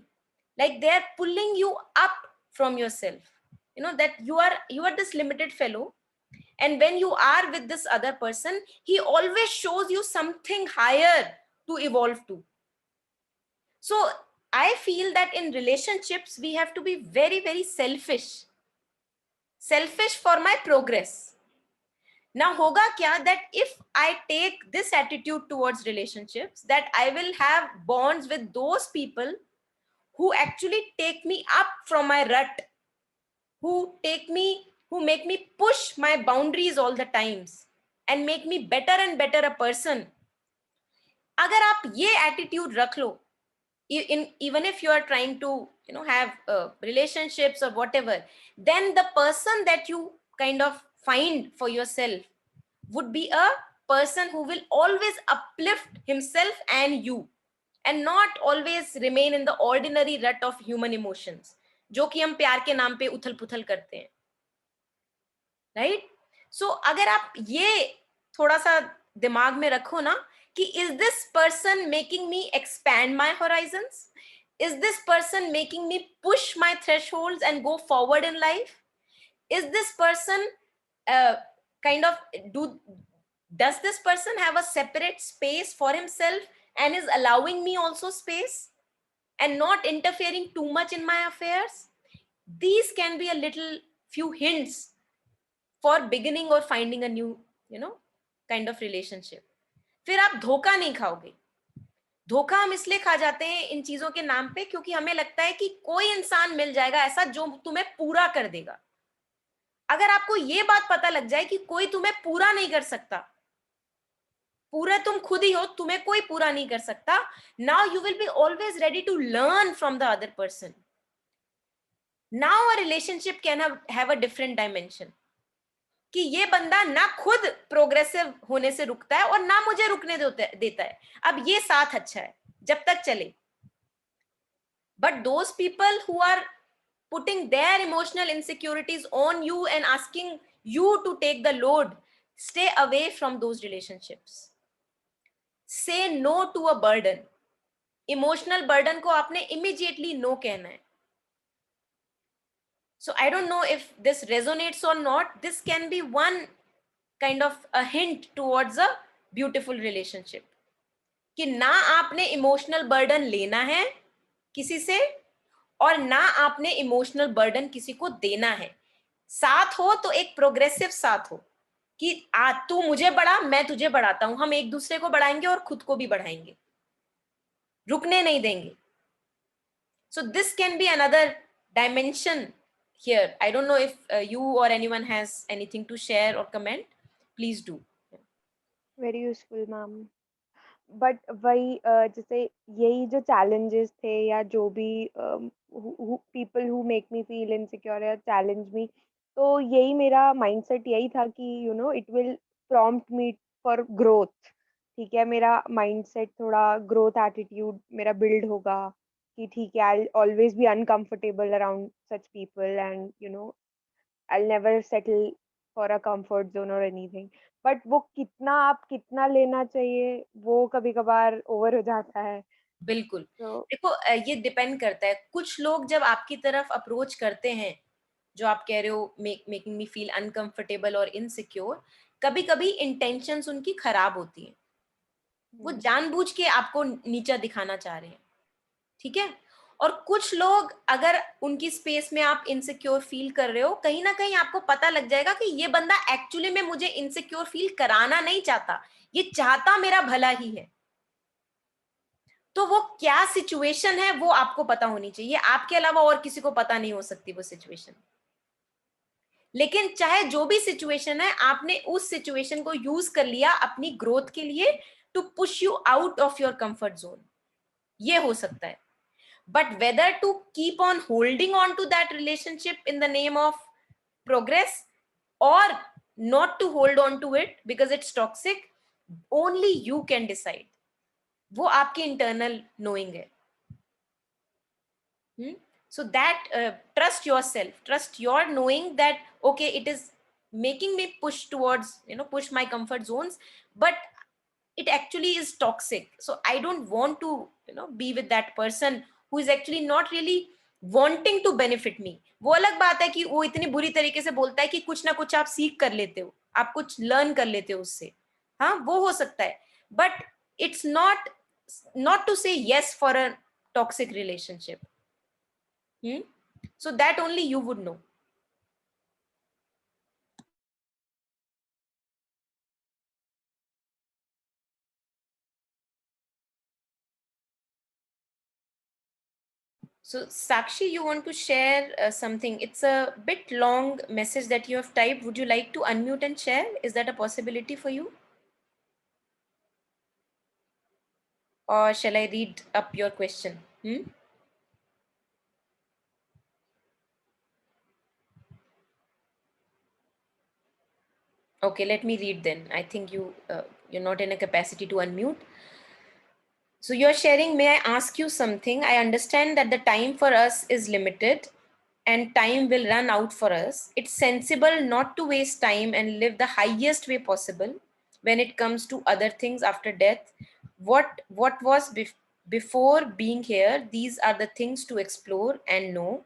Like they are pulling you up from yourself. You know that you are this limited fellow, and when you are with this other person, he always shows you something higher to evolve to. So I feel that in relationships we have to be very, very selfish for my progress. Now hoga kya, that if I take this attitude towards relationships, that I will have bonds with those people who actually take me up from my rut, who make me push my boundaries all the times and make me better and better a person. अगर आप ये attitude रख लो, even if you are trying to have relationships or whatever, then the person that you kind of find for yourself would be a person who will always uplift himself and you, and not always remain in the ordinary rut of human emotions जो कि हम प्यार के नाम पे उथल पुथल करते हैं, राइट? सो अगर आप ये थोड़ा सा दिमाग में रखो ना कि is this person making me expand my horizons? Is this person making me push my thresholds and go forward in life? Is this person kind of does this person have a separate space for himself and is allowing me also space and not interfering too much in my affairs? These can be a little few hints for beginning or finding a new kind of relationship. फिर आप धोखा नहीं खाओगे. धोखा हम इसलिए खा जाते हैं इन चीजों के नाम पे क्योंकि हमें लगता है कि कोई इंसान मिल जाएगा ऐसा जो तुम्हें पूरा कर देगा. अगर आपको ये बात पता लग जाए कि कोई तुम्हें पूरा नहीं कर सकता, पूरा तुम खुद ही हो, तुम्हें कोई पूरा नहीं कर सकता, now you will be always ready to learn from the other person. Now a relationship can have a different dimension. कि ये बंदा ना खुद प्रोग्रेसिव होने से रुकता है और ना मुझे रुकने देता है। अब ये साथ अच्छा है जब तक चले, but those people who are putting their emotional insecurities on you and asking you to take the load, stay away from those relationships. Say no to a burden. Emotional burden को आपने immediately no कहना है. So I don't know if this resonates or not. This can be one kind of a hint towards a beautiful relationship. कि ना आपने emotional burden लेना है किसी से और ना आपने इमोशनल बर्डन किसी को देना है। साथ हो तो एक प्रोग्रेसिव साथ हो कि तू मुझे बढ़ा, मैं तुझे बढ़ाता हूं, हम एक दूसरे को बढ़ाएंगे और खुद को भी बढ़ाएंगे, रुकने नहीं देंगे। So this can be another dimension here. I don't know if you or anyone has anything to share or comment. Please do. Very useful, ma'am. But वही जैसे यही जो चैलेंजेस थे या जो भी people who make me feel insecure या challenge me, तो यही मेरा माइंडसेट यही था कि you know it will prompt me for growth. ठीक है, मेरा माइंडसेट थोड़ा ग्रोथ एटीट्यूड मेरा बिल्ड होगा कि ठीक है, I always be uncomfortable around such people and you know I'll never settle for a comfort zone or anything. But वो कितना आप कितना लेना चाहिए वो कभी कभार ओवर हो जाता है। बिल्कुल। तो देखो ये डिपेंड करता है। कुछ लोग जब आपकी तरफ अप्रोच करते हैं, जो आप कह रहे हो मेकिंग मी फील अनकंफर्टेबल और इनसिक्योर, कभी कभी इंटेंशंस उनकी खराब होती हैं, वो जानबूझ के आपको नीचा दिखाना चाह रहे हैं, ठीक है। और कुछ लोग अगर उनकी स्पेस में आप इनसिक्योर फील कर रहे हो, कहीं ना कहीं आपको पता लग जाएगा कि ये बंदा एक्चुअली में मुझे इनसिक्योर फील कराना नहीं चाहता, ये चाहता मेरा भला ही है। तो वो क्या सिचुएशन है वो आपको पता होनी चाहिए, आपके अलावा और किसी को पता नहीं हो सकती वो सिचुएशन। लेकिन चाहे जो भी सिचुएशन है, आपने उस सिचुएशन को यूज कर लिया अपनी ग्रोथ के लिए, to push you out of your comfort zone, ये हो सकता है। But whether to keep on holding on to that relationship in the name of progress or not to hold on to it because it's toxic, only you can decide. वो आपकी internal knowing है। So that trust yourself, trust your knowing that okay, it is making me push towards, push my comfort zones, but it actually is toxic. So I don't want to be with that person who is actually not really wanting to benefit me. वो अलग बात है कि वो इतनी बुरी तरीके से बोलता है कि कुछ ना कुछ आप सीख कर लेते हो, आप कुछ लर्न कर लेते हो उससे, हाँ वो हो सकता है, but it's not to say yes for a toxic relationship. So that only you would know. So Sakshi, you want to share something? It's a bit long message that you have typed. Would you like to unmute and share? Is that a possibility for you? Or shall I read up your question? Okay, let me read then. I think you're not in a capacity to unmute. So you're sharing, may I ask you something? I understand that the time for us is limited and time will run out for us. It's sensible not to waste time and live the highest way possible when it comes to other things after death. What was before being here, these are the things to explore and know.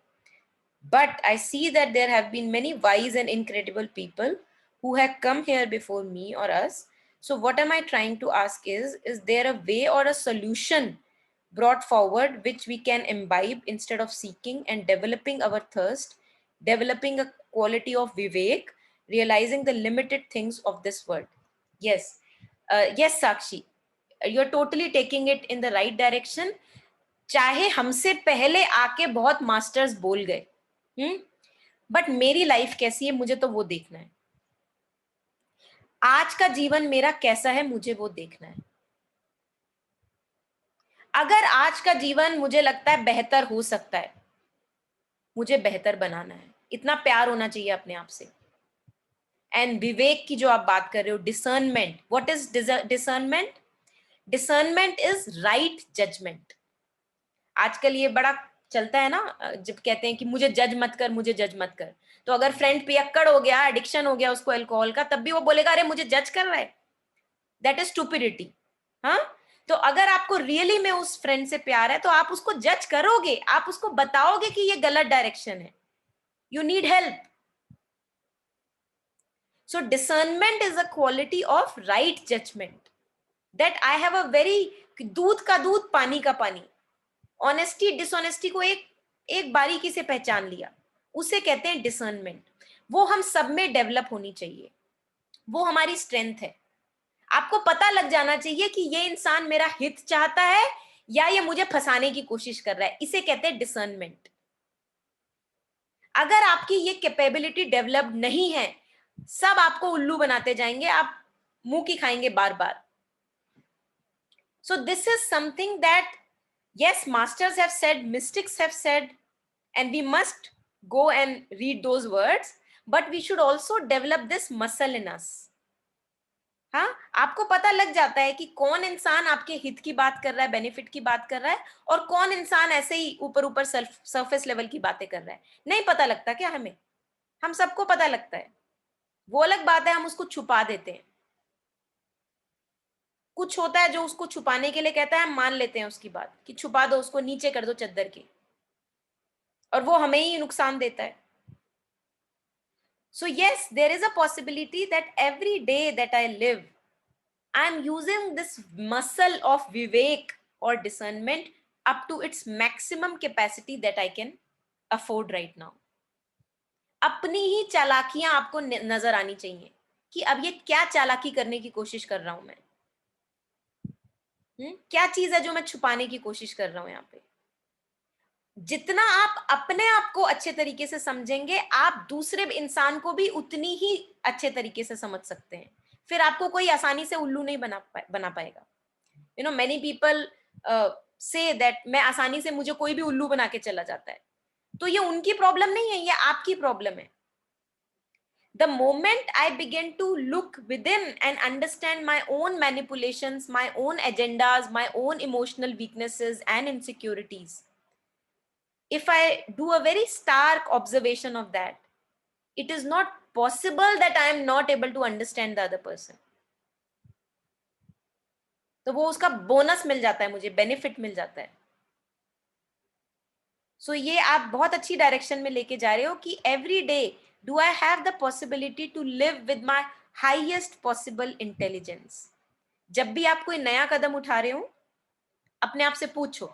But I see that there have been many wise and incredible people who have come here before me or us. So what am I trying to ask is there a way or a solution brought forward which we can imbibe instead of seeking and developing our thirst, developing a quality of vivek, realizing the limited things of this world? Yes. Yes, Sakshi, you're totally taking it in the right direction. चाहे हमसे पहले आके बहुत masters बोल गए, but मेरी life कैसी है मुझे तो वो देखना है। आज का जीवन मेरा कैसा है मुझे वो देखना है। अगर आज का जीवन मुझे लगता है बेहतर हो सकता है, मुझे बेहतर बनाना है। इतना प्यार होना चाहिए अपने आप से। एंड विवेक की जो आप बात कर रहे हो, discernment, what is discernment? Discernment is right judgment. आजकल ये बड़ा चलता है ना, जब कहते हैं कि मुझे जज मत कर, मुझे जज मत कर, तो अगर फ्रेंड पियक्कड़ हो गया, एडिक्शन हो गया उसको अल्कोहल का, तब भी वो बोलेगा अरे मुझे जज कर रहा है, दैट इज स्टुपिडिटी। हाँ, तो अगर आपको रियली में उस फ्रेंड से प्यार है तो आप उसको जज करोगे, आप उसको बताओगे कि ये गलत डायरेक्शन है, you need help. So discernment is a quality of right judgment, that I have a very, दूध का दूध पानी का पानी, ऑनेस्टी डिसऑनेस्टी को एक एक बारीकी से पहचान लिया, उसे कहते हैं डिसर्नमेंट। वो हम सब में डेवलप होनी चाहिए, वो हमारी स्ट्रेंथ है। आपको पता लग जाना चाहिए कि ये इंसान मेरा हित चाहता है या ये मुझे फंसाने की कोशिश कर रहा है, इसे कहते हैं डिसर्नमेंट। अगर आपकी ये कैपेबिलिटी डेवलप नहीं है, सब आपको उल्लू बनाते जाएंगे, आप मुंह की खाएंगे बार बार। So this is something that yes, masters have said, mystics have said, and we must go and read those words, but we should also develop this muscle in us. हाँ, आपको पता लग जाता है कि कौन इंसान आपके हित की बात कर रहा है, बेनिफिट की बात कर रहा है, और कौन इंसान ऐसे ही ऊपर ऊपर सरफेस लेवल की बातें कर रहा है। नहीं पता लगता क्या हमें? हम सबको पता लगता है, वो अलग बात है हम उसको छुपा देते हैं। कुछ होता है जो उसको छुपाने के लिए कहता है, हम मान लेते हैं उसकी बात कि छुपा दो उसको, नीचे कर दो चद्दर के, और वो हमें ही नुकसान देता है। So yes, there is a possibility that every day that I live, I am using this muscle of vivek or discernment up to its maximum capacity that I can afford right now. अपनी ही चालाकियां आपको नजर आनी चाहिए कि अब ये क्या चालाकी करने की कोशिश कर रहा हूं मैं, क्या चीज है जो मैं छुपाने की कोशिश कर रहा हूं यहाँ पे। जितना आप अपने आप को अच्छे तरीके से समझेंगे, आप दूसरे इंसान को भी उतनी ही अच्छे तरीके से समझ सकते हैं। फिर आपको कोई आसानी से उल्लू नहीं बना पाएगा। You know, many people say that मैं आसानी से, मुझे कोई भी उल्लू बना के चला जाता है, तो ये उनकी प्रॉब्लम नहीं है, ये आपकी प्रॉब्लम है। The moment I begin to look within and understand my own manipulations, my own agendas, my own emotional weaknesses and insecurities, if I do a very stark observation of that, it is not possible that I am not able to understand the other person. तो वो उसका bonus मिल जाता है, मुझे benefit मिल जाता है। सो ये आप बहुत अच्छी डायरेक्शन में लेके जा रहे हो कि every day do I have the possibility to live with my highest possible intelligence. जब भी आप कोई नया कदम उठा रहे हो, अपने आप से पूछो,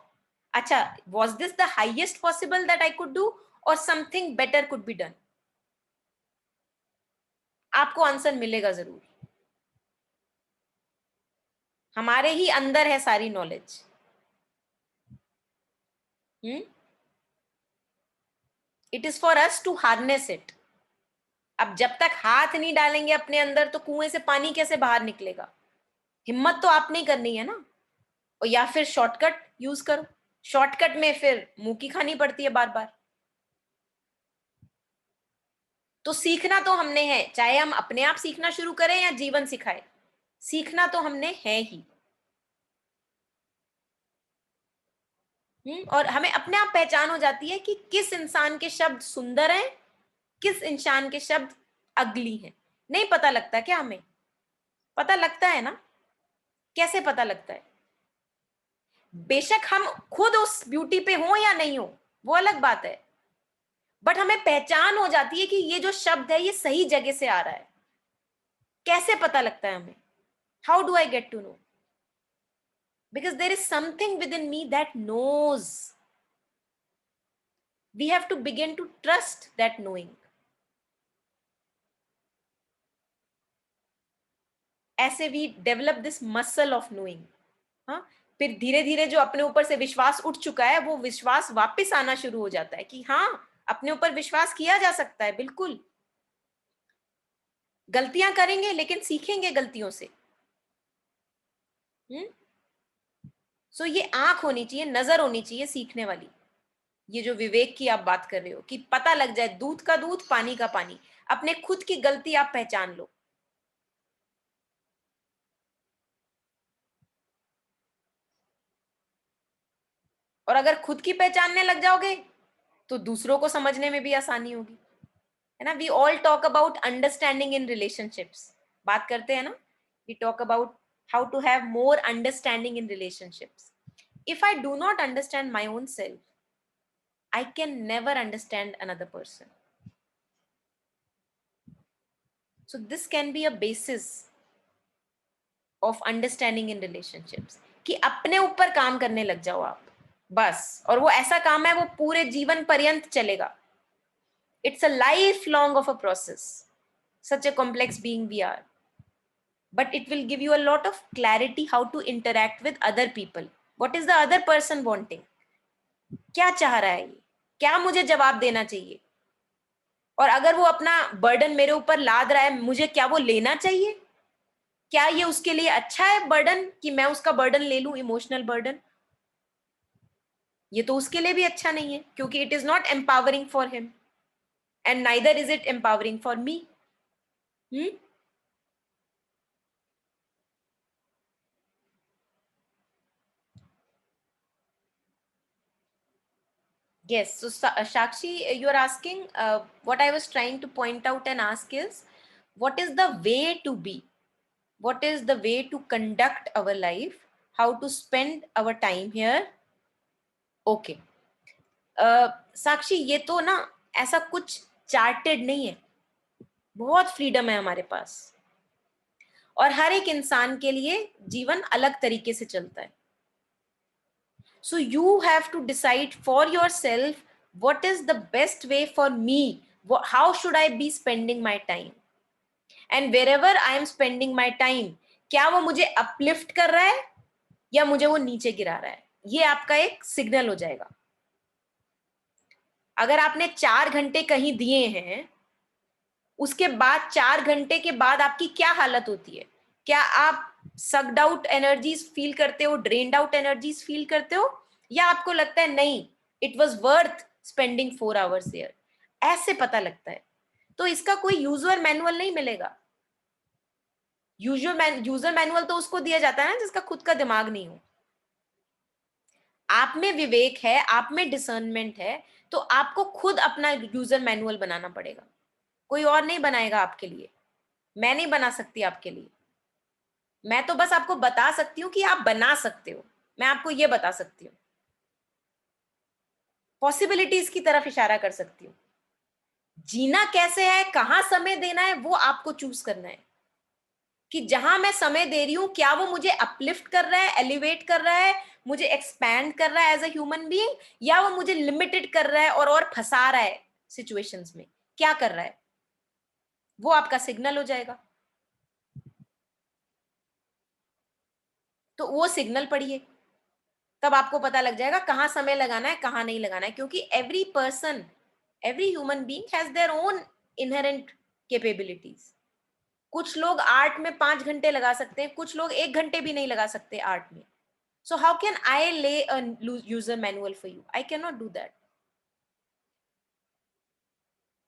अच्छा, was this the highest possible that I could do or something better could be done? आपको आंसर मिलेगा जरूर। हमारे ही अंदर है सारी knowledge. It is for us to harness it. अब जब तक हाथ नहीं डालेंगे अपने अंदर, तो कुएं से पानी कैसे बाहर निकलेगा? हिम्मत तो आपने ही करनी है ना। और या फिर शॉर्टकट यूज करो, शॉर्टकट में फिर मुंह की खानी पड़ती है बार बार। तो सीखना तो हमने है, चाहे हम अपने आप सीखना शुरू करें या जीवन सिखाए, सीखना तो हमने है ही। और हमें अपने आप पहचान हो जाती है कि किस इंसान के शब्द सुंदर हैं, किस इंसान के शब्द अगली हैं। नहीं पता लगता क्या हमें? पता लगता है ना। कैसे पता लगता है? बेशक हम खुद उस ब्यूटी पे हो या नहीं हो, वो अलग बात है, बट हमें पहचान हो जाती है कि ये जो शब्द है ये सही जगह से आ रहा है। कैसे पता लगता है हमें? How do I get to know? Because there is something within me that knows. We have to begin to trust that knowing. ऐसे we develop this muscle of knowing. हाँ, फिर धीरे धीरे जो अपने ऊपर से विश्वास उठ चुका है, वो विश्वास वापस आना शुरू हो जाता है कि हाँ, अपने ऊपर विश्वास किया जा सकता है। बिल्कुल, गलतियां करेंगे लेकिन सीखेंगे गलतियों से। सो ये आंख होनी चाहिए, नजर होनी चाहिए सीखने वाली। ये जो विवेक की आप बात कर रहे हो कि पता लग जाए, दूध का दूध पानी का पानी। अपने खुद की गलती आप पहचान लो। और अगर खुद की पहचानने लग जाओगे तो दूसरों को समझने में भी आसानी होगी, है ना। We all talk about understanding in relationships, बात करते हैं ना, we talk about how to have more understanding in relationships. If I do not understand my own self, I can never understand another person. So this can be a basis of understanding in relationships कि अपने ऊपर काम करने लग जाओ आप बस, और वो ऐसा काम है वो पूरे जीवन पर्यंत चलेगा. It's a lifelong of a process. Such a complex being we are. But it will give you a lot of clarity how to interact with other people. What is the other person wanting? क्या चाह रहा है ये, क्या मुझे जवाब देना चाहिए, और अगर वो अपना बर्डन मेरे ऊपर लाद रहा है, मुझे क्या वो लेना चाहिए? क्या ये उसके लिए अच्छा है बर्डन कि मैं उसका बर्डन ले लूं, इमोशनल बर्डन? ये तो उसके लिए भी अच्छा नहीं है, क्योंकि it is not empowering for him and neither is it empowering for me. Yes, so Shakshi, you are asking, what I was trying to point out and ask is, what is the way to be? What is the way to conduct our life? How to spend our time here? Okay. साक्षी, ये तो ना ऐसा कुछ chartered नहीं है, बहुत freedom है हमारे पास, और हर एक इंसान के लिए जीवन अलग तरीके से चलता है. So you have to decide for yourself what is the best way for me. How should I be spending my time? And wherever I am spending my time, क्या वो मुझे अपलिफ्ट कर रहा है या मुझे वो नीचे गिरा रहा है? ये आपका एक सिग्नल हो जाएगा. अगर आपने 4 घंटे कहीं दिए हैं, उसके बाद 4 घंटे के बाद आपकी क्या हालत होती है? क्या आप सक्ड आउट एनर्जीज फील करते हो, ड्रेन्ड आउट एनर्जीज फील करते हो, या आपको लगता है नहीं, it was worth spending 4 hours there? ऐसे पता लगता है. तो इसका कोई यूजर मैनुअल नहीं मिलेगा. यूजर मैनुअल तो उसको दिया जाता है ना जिसका खुद का दिमाग नहीं हो. आप में विवेक है, आप में डिसर्नमेंट है, तो आपको खुद अपना यूजर मैनुअल बनाना पड़ेगा. कोई और नहीं बनाएगा आपके लिए. मैं नहीं बना सकती आपके लिए. मैं तो बस आपको बता सकती हूँ कि आप बना सकते हो. मैं आपको ये बता सकती हूँ, पॉसिबिलिटीज की तरफ इशारा कर सकती हूँ. जीना कैसे है, कहाँ समय देना है, वो आपको चूज करना है कि जहां मैं समय दे रही हूं, क्या वो मुझे अपलिफ्ट कर रहा है, एलिवेट कर रहा है, मुझे एक्सपैंड कर रहा है एज अ ह्यूमन बीइंग, या वो मुझे लिमिटेड कर रहा है और फंसा रहा है सिचुएशंस में. क्या कर रहा है, वो आपका सिग्नल हो जाएगा. तो वो सिग्नल पढ़िए, तब आपको पता लग जाएगा कहाँ समय लगाना है, कहाँ नहीं लगाना है. क्योंकि every person, every human being has their own inherent capabilities. कुछ लोग आर्ट में 5 घंटे लगा सकते हैं, कुछ लोग 1 घंटे भी नहीं लगा सकते आर्ट में. So how can I lay a user manual for you? I cannot do that.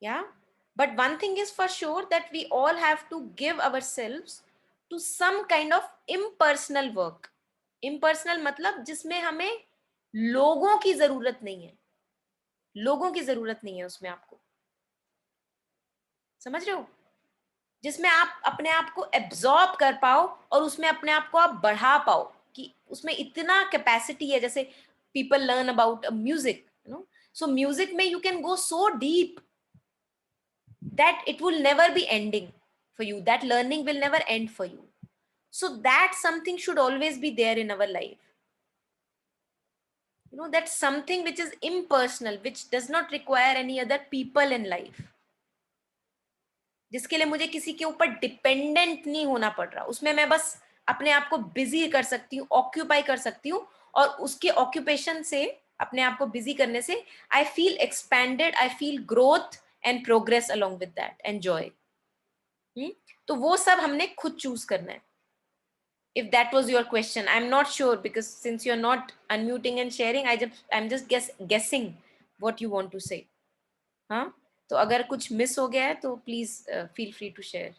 Yeah. But one thing is for sure that we all have to give ourselves to some kind of impersonal work. Impersonal मतलब जिसमें हमें लोगों की जरूरत नहीं है. लोगों की जरूरत नहीं है उसमें आपको. समझ रहे हो? जिसमें आप अपने आप को एब्जॉर्ब कर पाओ और उसमें अपने आप को आप बढ़ा पाओ कि उसमें इतना कैपेसिटी है. जैसे people learn about music, you know, so music में you can go so deep that it will never be ending for you, that learning will never end for you. So that something should always be there in our life, you know, that's something which is impersonal, which does not require any other people in life, जिसके लिए मुझे किसी के ऊपर dependent नहीं होना पड़ रहा. उसमें मैं बस अपने आप को बिजी कर सकती हूँ, ऑक्यूपाई कर सकती हूँ, और उसके ऑक्यूपेशन से, अपने आप को बिजी करने से I feel expanded, I feel growth and progress along with that and Joy. तो वो सब हमने खुद चूज करना है. If that was your question, I'm not sure, because since you're not unmuting and sharing, I'm just guessing what you want to say. Huh? तो अगर कुछ मिस हो गया है तो please feel free to share.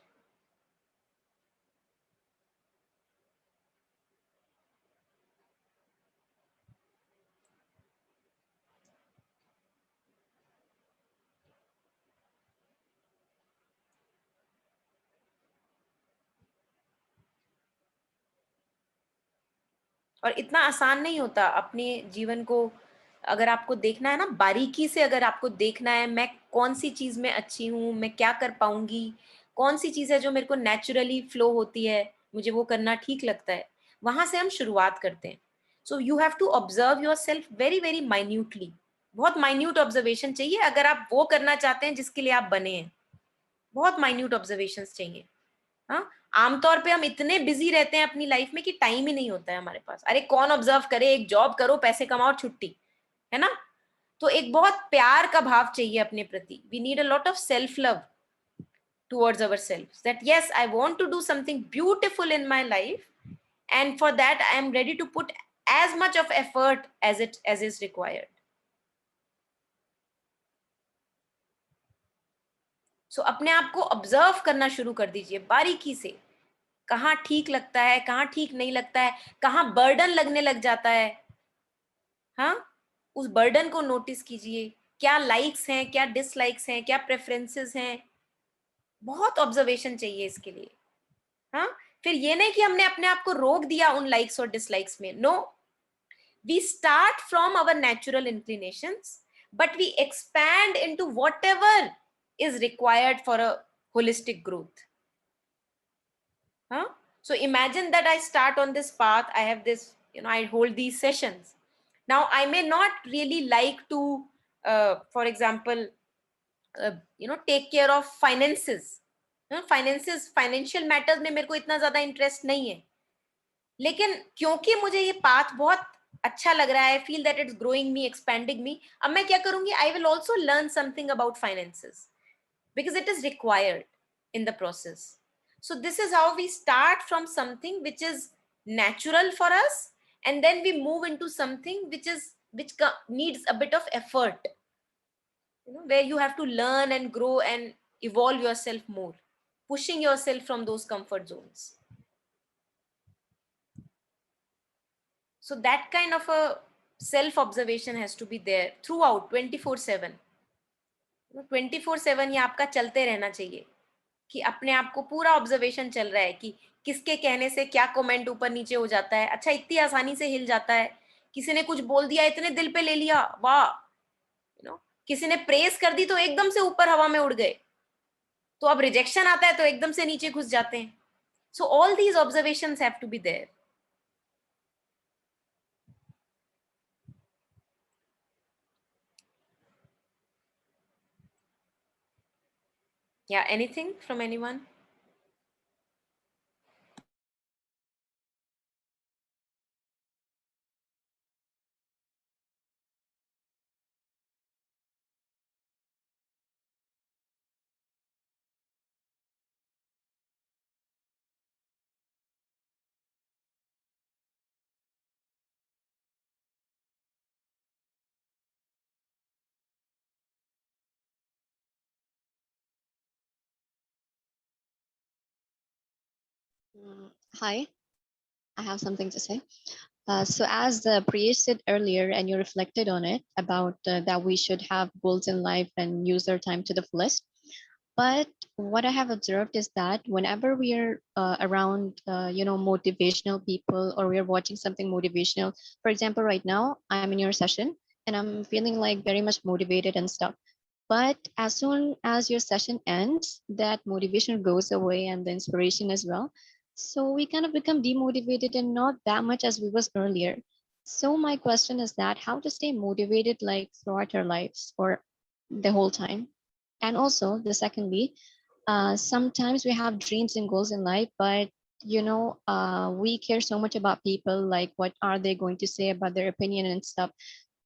और इतना आसान नहीं होता अपने जीवन को, अगर आपको देखना है ना बारीकी से, अगर आपको देखना है मैं कौन सी चीज में अच्छी हूँ, मैं क्या कर पाऊंगी, कौन सी चीज है जो मेरे को नेचुरली फ्लो होती है, मुझे वो करना ठीक लगता है, वहां से हम शुरुआत करते हैं. So you have to observe yourself very very minutely. बहुत माइन्यूट ऑब्जर्वेशन चाहिए अगर आप वो करना चाहते हैं जिसके लिए आप बने हैं. बहुत माइन्यूट ऑब्जर्वेशन चाहिए. हाँ, आमतौर पे हम इतने बिजी रहते हैं अपनी लाइफ में कि टाइम ही नहीं होता है हमारे पास. अरे कौन ऑब्जर्व करे, एक जॉब करो, पैसे कमाओ, छुट्टी, है ना. तो एक बहुत प्यार का भाव चाहिए अपने प्रति. We need a lot of self love towards ourselves, that yes, I want to do something beautiful in my life, and for that I am ready to put as much of effort as is required. So अपने आप को observe करना शुरू कर दीजिए बारीकी से. कहाँ ठीक लगता है, कहाँ ठीक नहीं लगता है, कहाँ बर्डन लगने लग जाता है. हाँ, उस बर्डन को नोटिस कीजिए. क्या लाइक्स हैं, क्या डिसलाइक्स हैं, क्या प्रेफरेंसेस हैं. बहुत ऑब्जर्वेशन चाहिए इसके लिए. हाँ, फिर ये नहीं कि हमने अपने आप को रोक दिया उन लाइक्स और डिसलाइक्स में. No, we start from our natural inclinations, but we expand into whatever is required for a holistic growth. Huh? So imagine that I start on this path. I have this, I hold these sessions. Now I may not really like to, for example, take care of finances. Finances, financial matters में मेरे को इतना ज्यादा interest नहीं है. लेकिन क्योंकि मुझे ये पाथ बहुत अच्छा लग रहा है, feel that it's growing me, expanding me, अब मैं क्या करूंगी, I will also learn something about finances because it is required in the process. So this is how we start from something which is natural for us, and then we move into something which needs a bit of effort, where you have to learn and grow and evolve yourself more, pushing yourself from those comfort zones. So that kind of a self observation has to be there throughout 24/7. 24/7 ये आपका चलते रहना चाहिए कि अपने आप को पूरा ऑब्जर्वेशन चल रहा है कि किसके कहने से क्या कमेंट ऊपर नीचे हो जाता है. अच्छा, इतनी आसानी से हिल जाता है. किसी ने कुछ बोल दिया, इतने दिल पे ले लिया, वाह. किसी ने प्रेस कर दी तो एकदम से ऊपर हवा में उड़ गए. तो अब रिजेक्शन आता है तो एकदम से नीचे घुस जाते हैं. So all these observations have to be there. Yeah, anything from anyone? Hi, I have something to say. So as Priyesh said earlier, and you reflected on it about that we should have goals in life and use our time to the fullest. But what I have observed is that whenever we are around, motivational people, or we are watching something motivational, for example, right now I'm in your session and I'm feeling like very much motivated and stuff. But as soon as your session ends, that motivation goes away and the inspiration as well. So we kind of become demotivated and not that much as we was earlier. So my question is that how to stay motivated like throughout our lives or the whole time? And also the secondly, sometimes we have dreams and goals in life, but we care so much about people, like what are they going to say about their opinion and stuff.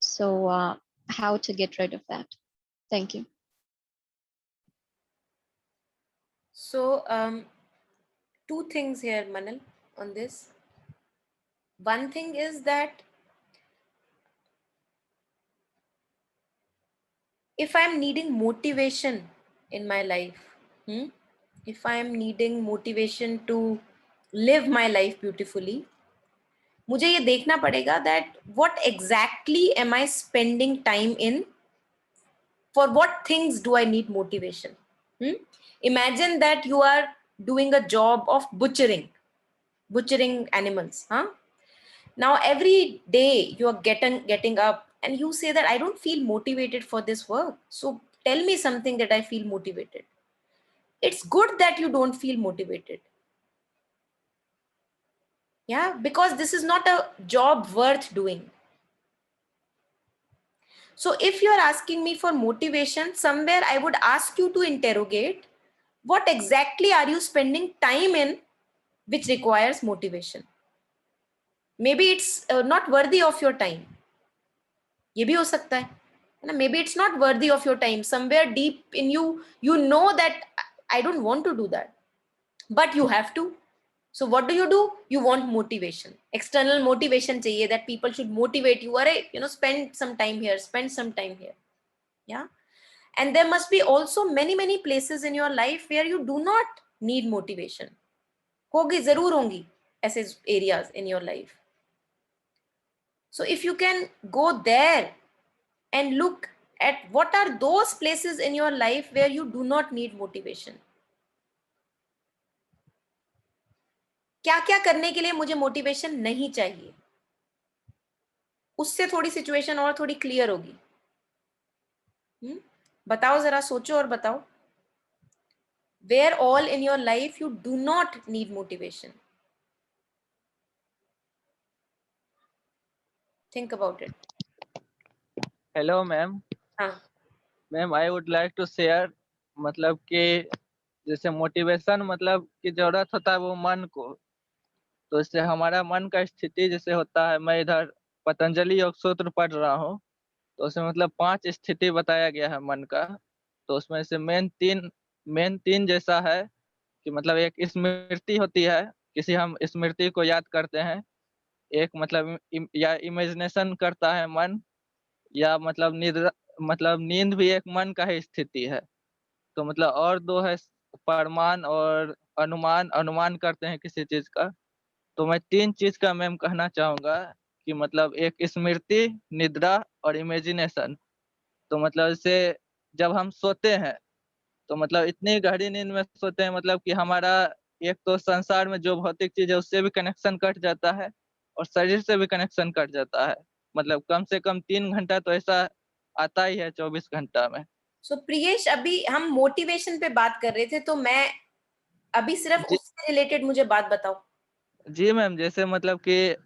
So how to get rid of that? Thank you. So two things here, Manal, on this. One thing is that if I'm needing motivation in my life, if I'm needing motivation to live my life beautifully, मुझे ये देखना पड़ेगा that what exactly am I spending time in, for what things do I need motivation. Imagine that you are doing a job of butchering animals, now every day you are getting up and you say that I don't feel motivated for this work, so tell me something that I feel motivated. It's good that you don't feel motivated, yeah, because this is not a job worth doing. So if you are asking me for motivation, somewhere I would ask you to interrogate what exactly are you spending time in which requires motivation. Maybe it's not worthy of your time. ये भी हो सकता है ना, maybe it's not worthy of your time. Somewhere deep in you, you know that I don't want to do that, but you have to. So what do? You want motivation, external motivation चाहिए, that people should motivate you. अरे, spend some time here, spend some time here. Yeah. And there must be also many places in your life where you do not need motivation. होगी, जरूर होंगी ऐसे areas in your life. So if you can go there and look at what are those places in your life where you do not need motivation. क्या क्या करने के लिए मुझे मोटिवेशन नहीं चाहिए, उससे थोड़ी सिचुएशन और थोड़ी क्लियर होगी. बताओ, जरा सोचो और बताओ. Where all in your life you do not need motivation. Think about it. Hello ma'am. हाँ. Ma'am I would like to share, मतलब कि जैसे मोटिवेशन मतलब की जरूरत होता है वो मन को, तो इससे हमारा मन का स्थिति जैसे होता है, मैं इधर पतंजलि योग सूत्र पढ़ रहा हूँ, तो उसमें मतलब 5 स्थिति बताया गया है मन का. तो उसमें से मेन तीन जैसा है कि मतलब एक स्मृति होती है, किसी हम स्मृति को याद करते हैं. एक मतलब या इमेजिनेशन करता है मन, या मतलब नींद भी एक मन का ही स्थिति है. तो मतलब और दो है परमान और अनुमान करते हैं किसी चीज का. तो मैं 3 चीज का मैम कहना चाहूंगा कि मतलब एक स्मृति, निद्रा और इमेजिनेशन. तो मतलब जैसे जब हम सोते हैं तो मतलब इतनी गहरी नींद में सोते हैं, मतलब कि हमारा एक तो संसार में जो भौतिक चीज है उससे भी कनेक्शन कट जाता है और शरीर से भी कनेक्शन कट जाता है. मतलब कम से कम 3 घंटा तो ऐसा आता ही है 24 घंटा में. सो प्रियेश, अभी हम मोटिवेशन पे बात कर रहे थे, तो मैं अभी सिर्फ जी, उससे रिलेटेड मुझे बात बताओ. जी मैम, जैसे मतलब कि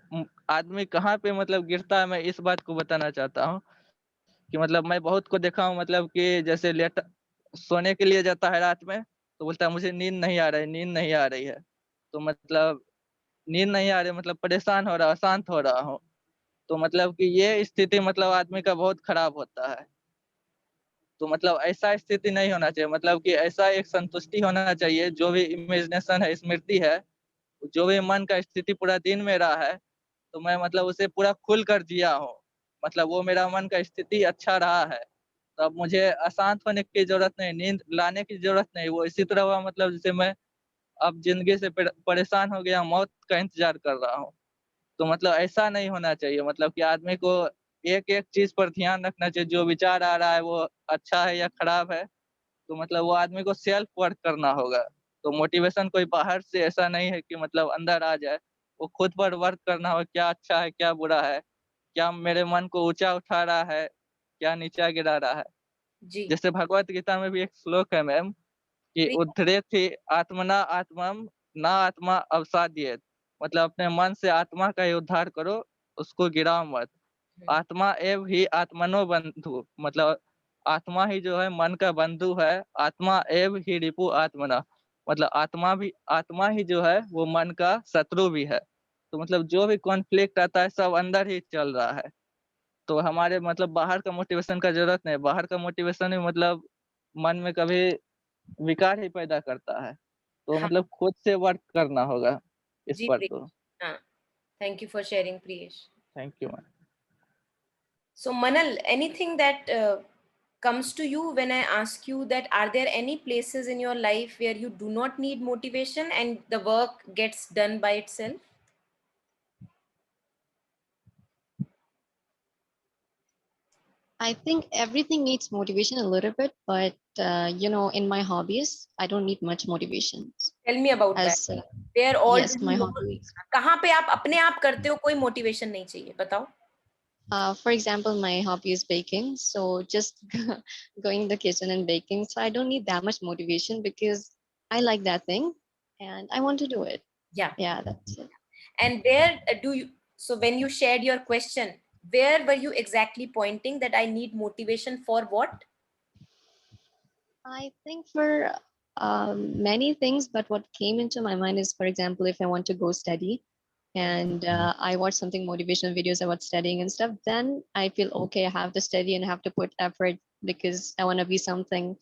आदमी कहाँ पे मतलब गिरता है, मैं इस बात को बताना चाहता हूँ कि मतलब मैं बहुत को देखा हूँ, मतलब कि जैसे लेट सोने के लिए जाता है रात में, तो बोलता है मुझे नींद नहीं आ रही है. तो मतलब नींद नहीं आ रही, मतलब परेशान हो रहा, अशांत हो रहा हूँ. तो मतलब कि ये स्थिति मतलब आदमी का बहुत खराब होता है. तो मतलब ऐसा स्थिति नहीं होना चाहिए, मतलब कि ऐसा एक संतुष्टि होना चाहिए. जो भी इमेजिनेशन है, स्मृति है, जो भी मन का स्थिति पूरा दिन में रहा है, तो मैं मतलब उसे पूरा खुल कर जिया हूँ. मतलब वो मेरा मन का स्थिति अच्छा रहा है, तो अब मुझे अशांत होने की जरूरत नहीं, नींद लाने की जरूरत नहीं. वो इसी तरह हुआ, मतलब जैसे मैं अब जिंदगी से परेशान हो गया, मौत का इंतजार कर रहा हूँ. तो मतलब ऐसा नहीं होना चाहिए. मतलब कि आदमी को एक एक चीज पर ध्यान रखना चाहिए. जो विचार आ रहा है वो अच्छा है या खराब है, तो मतलब वो आदमी को सेल्फ वर्क करना होगा. तो मोटिवेशन कोई बाहर से ऐसा नहीं है कि मतलब अंदर आ जाए. वो खुद पर वर्क करना होगा, क्या अच्छा है क्या बुरा है, क्या मेरे मन को ऊंचा उठा रहा है, क्या नीचा गिरा रहा है. जी. जैसे भगवत गीता में भी एक श्लोक है मैम कि उद्धरेति आत्मना आत्मम ना आत्मा अवसाद्येत. मतलब अपने मन से आत्मा का ही उद्धार करो, उसको गिराओ मत. आत्मा एव ही आत्मनो बंधु, मतलब आत्मा ही जो है मन का बंधु है. आत्मा एव ही रिपु आत्मना, मतलब आत्मा ही जो है वो मन का शत्रु भी है. तो मतलब जो भी कॉन्फ्लिक्ट आता है सब अंदर ही चल रहा है. तो हमारे मतलब बाहर का मोटिवेशन का जरूरत नहीं. बाहर का मोटिवेशन ही मतलब मन में कभी विकार ही पैदा करता है. तो हाँ. मतलब खुद से वर्क करना होगा इस जी पर. प्रियेश. तो हाँ. Thank you for sharing Priyesh. Thank you ma'am. So Manal, anything that comes to you when I ask you that are there any places in your life where you do not need motivation and the work gets done by itself? I think everything needs motivation a little bit, but you know, in my hobbies, I don't need much motivation. Tell me about that. As Where all yes, my hobbies. कहाँ पे आप अपने आप करते हो, कोई motivation नहीं चाहिए, बताओ. For example, my hobby is baking, so just going in the kitchen and baking. So I don't need that much motivation because I like that thing and I want to do it. Yeah. Yeah, that's it. And where do you, so when you shared your question, where were you exactly pointing that I need motivation for what? I think for many things, but what came into my mind is, for example, if I want to go study and I watch something motivational videos about studying and stuff, then I feel okay, I have to study and have to put effort because I want to be something.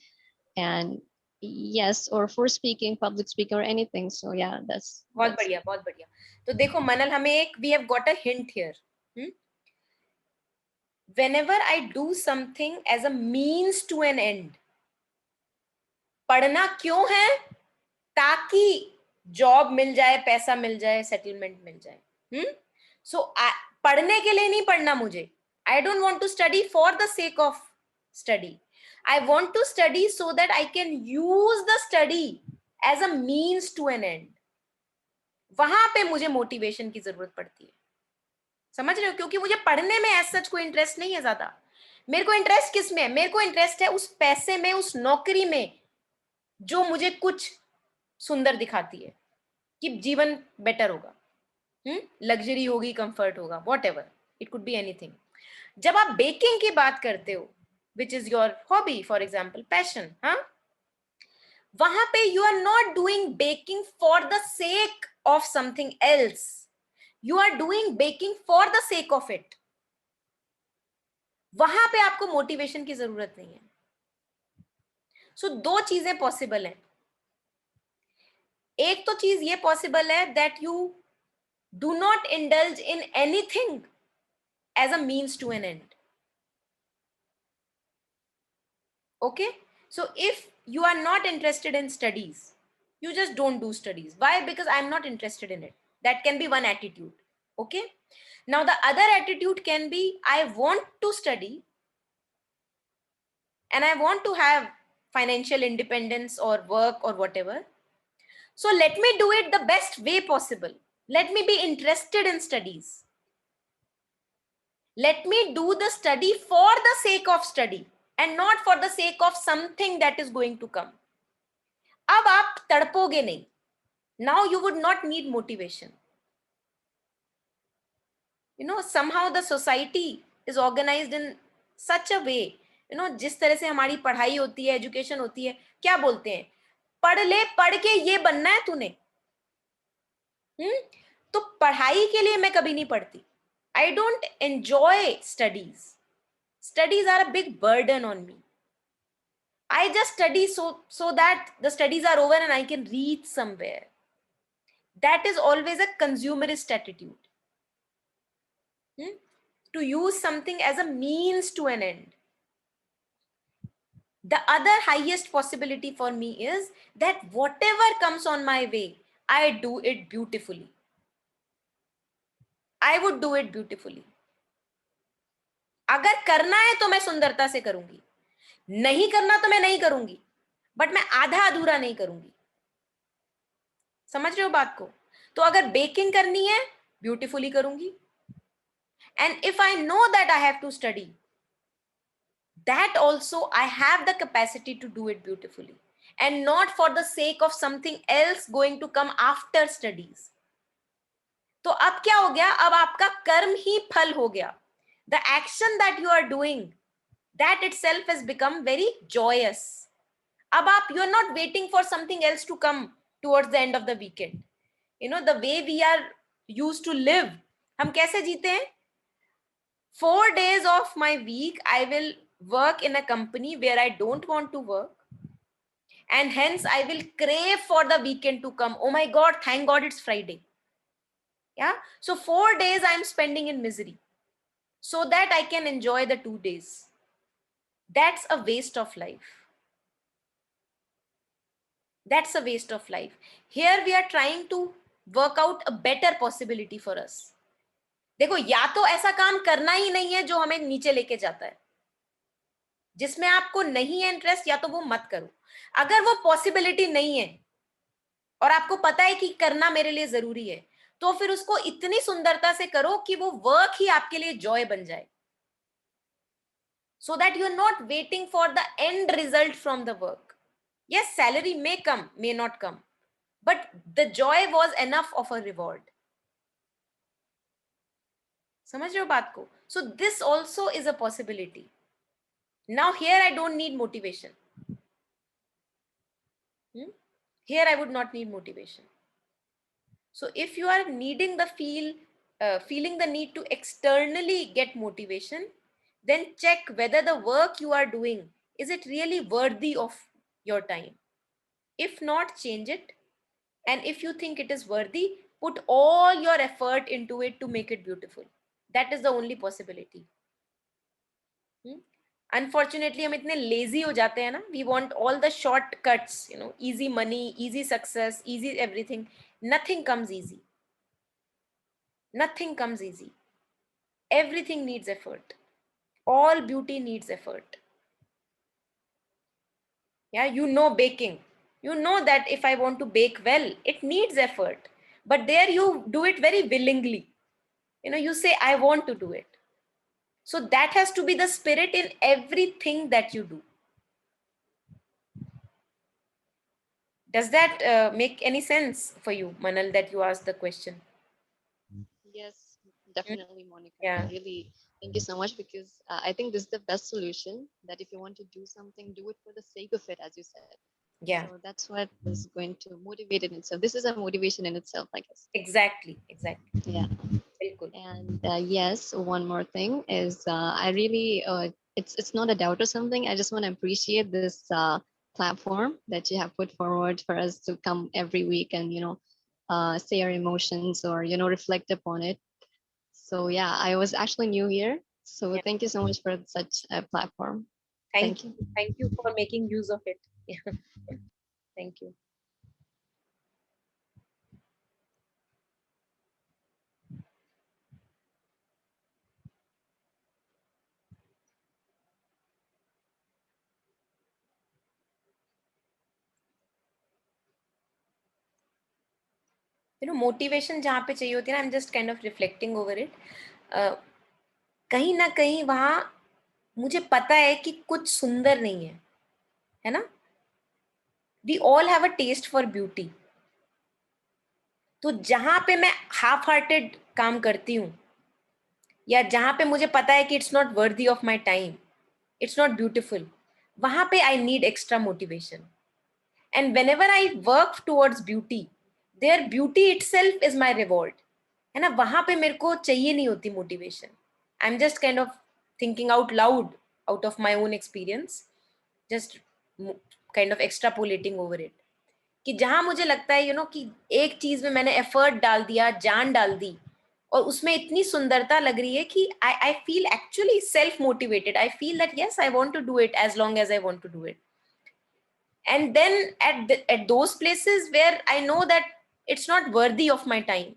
And yes, or for speaking, public speaking or anything. So yeah, that's बहुत बढ़िया, बहुत बढ़िया. तो देखो मनल, हमें एक, we have got a hint here. Whenever I do something as a means to an end, पढ़ना क्यों है? ताकि जॉब मिल जाए, पैसा मिल जाए, सेटलमेंट मिल जाए. सो पढ़ने के लिए नहीं पढ़ना मुझे. I don't want to study for the sake of study. I want to study so that I can use the study as a means to an end. वहां पे मुझे मोटिवेशन की जरूरत पड़ती है. समझ रहे हो? क्योंकि मुझे पढ़ने में एज सच कोई इंटरेस्ट नहीं है ज्यादा. मेरे को इंटरेस्ट किस में है? मेरे को इंटरेस्ट है उस पैसे में, उस नौकरी में जो मुझे कुछ सुंदर दिखाती है कि जीवन बेटर होगा, लग्जरी होगी, कंफर्ट होगा, whatever it could be anything. जब आप बेकिंग की बात करते हो, which is your hobby, for example passion, हाँ, वहां पे you are not doing baking for the sake of something else. You are doing baking for the sake of it. वहां पे आपको मोटिवेशन की जरूरत नहीं है. सो दो चीजें पॉसिबल हैं. एक तो चीज ये पॉसिबल है that you do not indulge in anything as a means to an end. Okay, so if you are not interested in studies, you just don't do studies. Why? Because I'm not interested in it. That can be one attitude. Okay, now the other attitude can be I want to study and I want to have financial independence or work or whatever, so let me do it the best way possible. Let me be interested in studies. Let me do the study for the sake of study and not for the sake of something that is going to come. अब आप तड़पोगे नहीं. Now you would not need motivation. You know, somehow the society is organized in such a way, you know, जिस तरह से हमारी पढ़ाई होती है, एजुकेशन होती है, क्या बोलते हैं, पढ़ ले, पढ़ के ये बनना है तूने. तो पढ़ाई के लिए मैं कभी नहीं पढ़ती. I don't enjoy studies. Studies are a big burden on me. I just study so that the studies are over and I can reach somewhere. That is always a consumerist attitude. To use something as a means to an end. The other highest possibility for me is that whatever comes on my way, I do it beautifully. I would do it beautifully. अगर करना है तो मैं सुंदरता से करूंगी, नहीं करना तो मैं नहीं करूंगी, बट मैं आधा अधूरा नहीं करूंगी. समझ रहे हो बात को? तो अगर बेकिंग करनी है, ब्यूटीफुली करूंगी. And if I know that I have to study, that also I have the capacity to do it beautifully and not for the sake of something else going to come after studies. तो अब क्या हो गया? अब आपका कर्म ही फल हो गया. The action that you are doing, that itself has become very joyous. अब आप, you are not waiting for something else to come towards the end of the weekend. You know, the way we are used to live, हम कैसे जीते हैं? 4 days of my week I will work in a company where I don't want to work, and hence I will crave for the weekend to come. Oh my God, thank God it's Friday. Yeah, so 4 days I'm spending in misery so that I can enjoy the 2 days. that's a waste of life. That's a waste of life. Here we are trying to work out a better possibility for us. देखो, या तो ऐसा काम करना ही नहीं है जो हमें नीचे लेके जाता है, जिसमें आपको नहीं है इंटरेस्ट, या तो वो मत करो. अगर वो पॉसिबिलिटी नहीं है और आपको पता है कि करना मेरे लिए जरूरी है, तो फिर उसको इतनी सुंदरता से करो कि वो वर्क ही आपके लिए जॉय बन जाए, so that you are not waiting for the end result from the work. Yes, salary may come, may not come, but the joy was enough of a reward. समझ रहे हो बात को? So this also is a possibility. Now here I don't need motivation. Here I would not need motivation. So if you are needing the feeling the need to externally get motivation, then check whether the work you are doing, is it really worthy of your time? If not, change it. And if you think it is worthy, put all your effort into it to make it beautiful. That is the only possibility. Unfortunately, हम इतने lazy हो जाते हैं ना. We want all the shortcuts, easy money, easy success, easy everything. Nothing comes easy. Nothing comes easy. Everything needs effort. All beauty needs effort. Yeah, baking. You know that if I want to bake well, it needs effort. But there you do it very willingly. You say, I want to do it. So that has to be the spirit in everything that you do. Does that make any sense for you, Manal, that you asked the question? Yes, definitely, Monica. Yeah. Really, thank you so much, because I think this is the best solution, that if you want to do something, do it for the sake of it, as you said. Yeah. So that's what is going to motivate in itself. This is a motivation in itself, I guess. Exactly. Yeah. Bilkul. And yes, one more thing is I really, it's not a doubt or something. I just want to appreciate this platform that you have put forward for us to come every week and, say our emotions or, reflect upon it. So yeah, I was actually new here. So Yeah. thank you so much for such a platform. Thank you. Thank you for making use of it. Yeah. Thank you. Motivation जहाँ पे चाहिए होती है ना, आई am just kind of reflecting over it. कहीं ना कहीं वहां मुझे पता है कि कुछ सुंदर नहीं है ना. We all have a taste for beauty. तो जहां पे मैं हाफ हार्टेड काम करती हूँ, या जहां पे मुझे पता है कि it's not worthy of my time, it's not beautiful, वहां पे I need extra motivation. And whenever I work towards beauty, there beauty itself is my reward, है ना. वहां पे मेरे को चाहिए नहीं होती motivation. I am just kind of thinking out loud out of my own experience, just kind of extrapolating over it. कि जहां मुझे लगता है कि एक चीज में मैंने एफर्ट डाल दिया, जान डाल दी, और उसमें इतनी सुंदरता लग रही है कि I feel actually self motivated. I feel that yes, I want to do it as long as I want to do it. And then at those places where I know that it's not worthy of my time,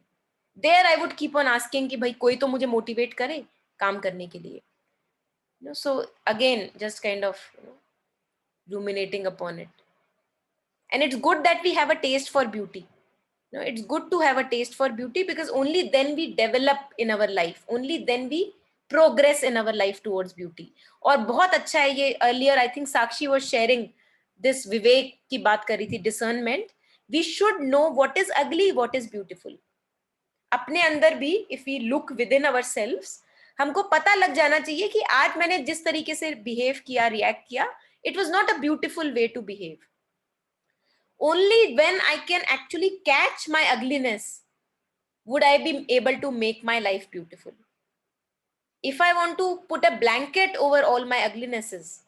there I would keep on asking कि भाई कोई तो मुझे motivate करे काम करने के लिए. So again, just kind of ruminating upon it. And it's good that we have a taste for beauty. It's good to have a taste for beauty, because only then we develop in our life, only then we progress in our life towards beauty. और बहुत अच्छा है ये. Earlier I think Sakshi was sharing this विवेक की बात कर रही थी, discernment. We should know what is ugly, what is beautiful. अपने अंदर भी if we look within ourselves, हमको पता लग जाना चाहिए कि आज मैंने जिस तरीके से behave किया, react किया, it was not a beautiful way to behave. Only when I can actually catch my ugliness would I be able to make my life beautiful. If I want to put a blanket over all my uglinesses,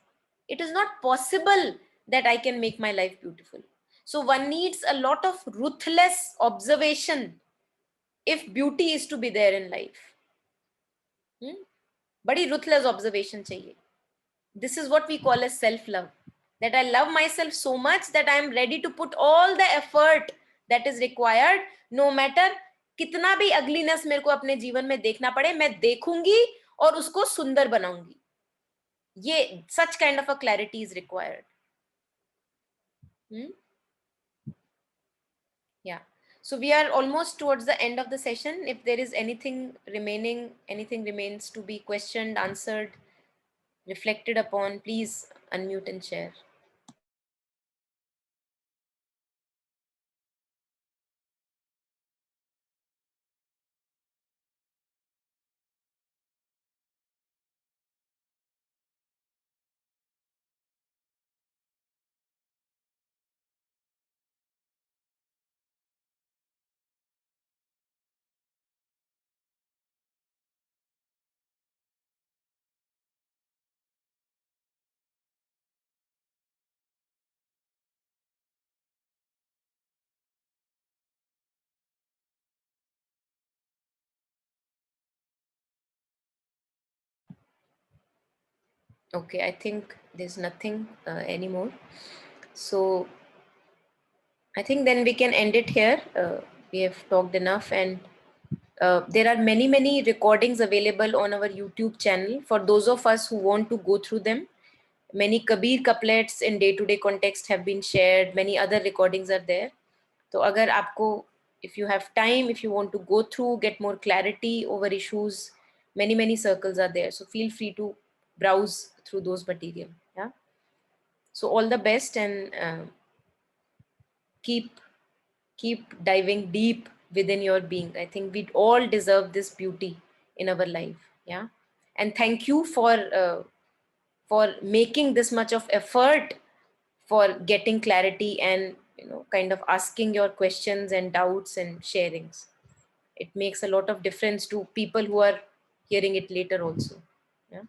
it is not possible that I can make my life beautiful. So one needs a lot of ruthless observation if beauty is to be there in life. बड़ी ruthless observation चाहिए. This is what we call as self-love. That I love myself so much that I am ready to put all the effort that is required, no matter कितना भी ugliness मेरे को अपने जीवन में देखना पड़े, मैं देखूंगी और उसको सुंदर बनाऊंगी. ये such kind of a clarity is required. Yeah. So we are almost towards the end of the session. If there is anything remaining, anything remains to be questioned, answered, reflected upon, please unmute and share. Okay, I think there's nothing anymore. So I think then we can end it here. We have talked enough, and there are many recordings available on our YouTube channel for those of us who want to go through them. Many Kabir couplets in day-to-day context have been shared. Many other recordings are there. So agar aapko, if you have time, if you want to go through, get more clarity over issues, many circles are there. So feel free to browse through those material. Yeah. So all the best, and keep diving deep within your being. I think we all deserve this beauty in our life. Yeah. And thank you for making this much of effort for getting clarity, and kind of asking your questions and doubts and sharings. It makes a lot of difference to people who are hearing it later also. Yeah.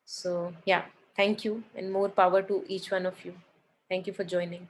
So yeah, thank you, and more power to each one of you. Thank you for joining.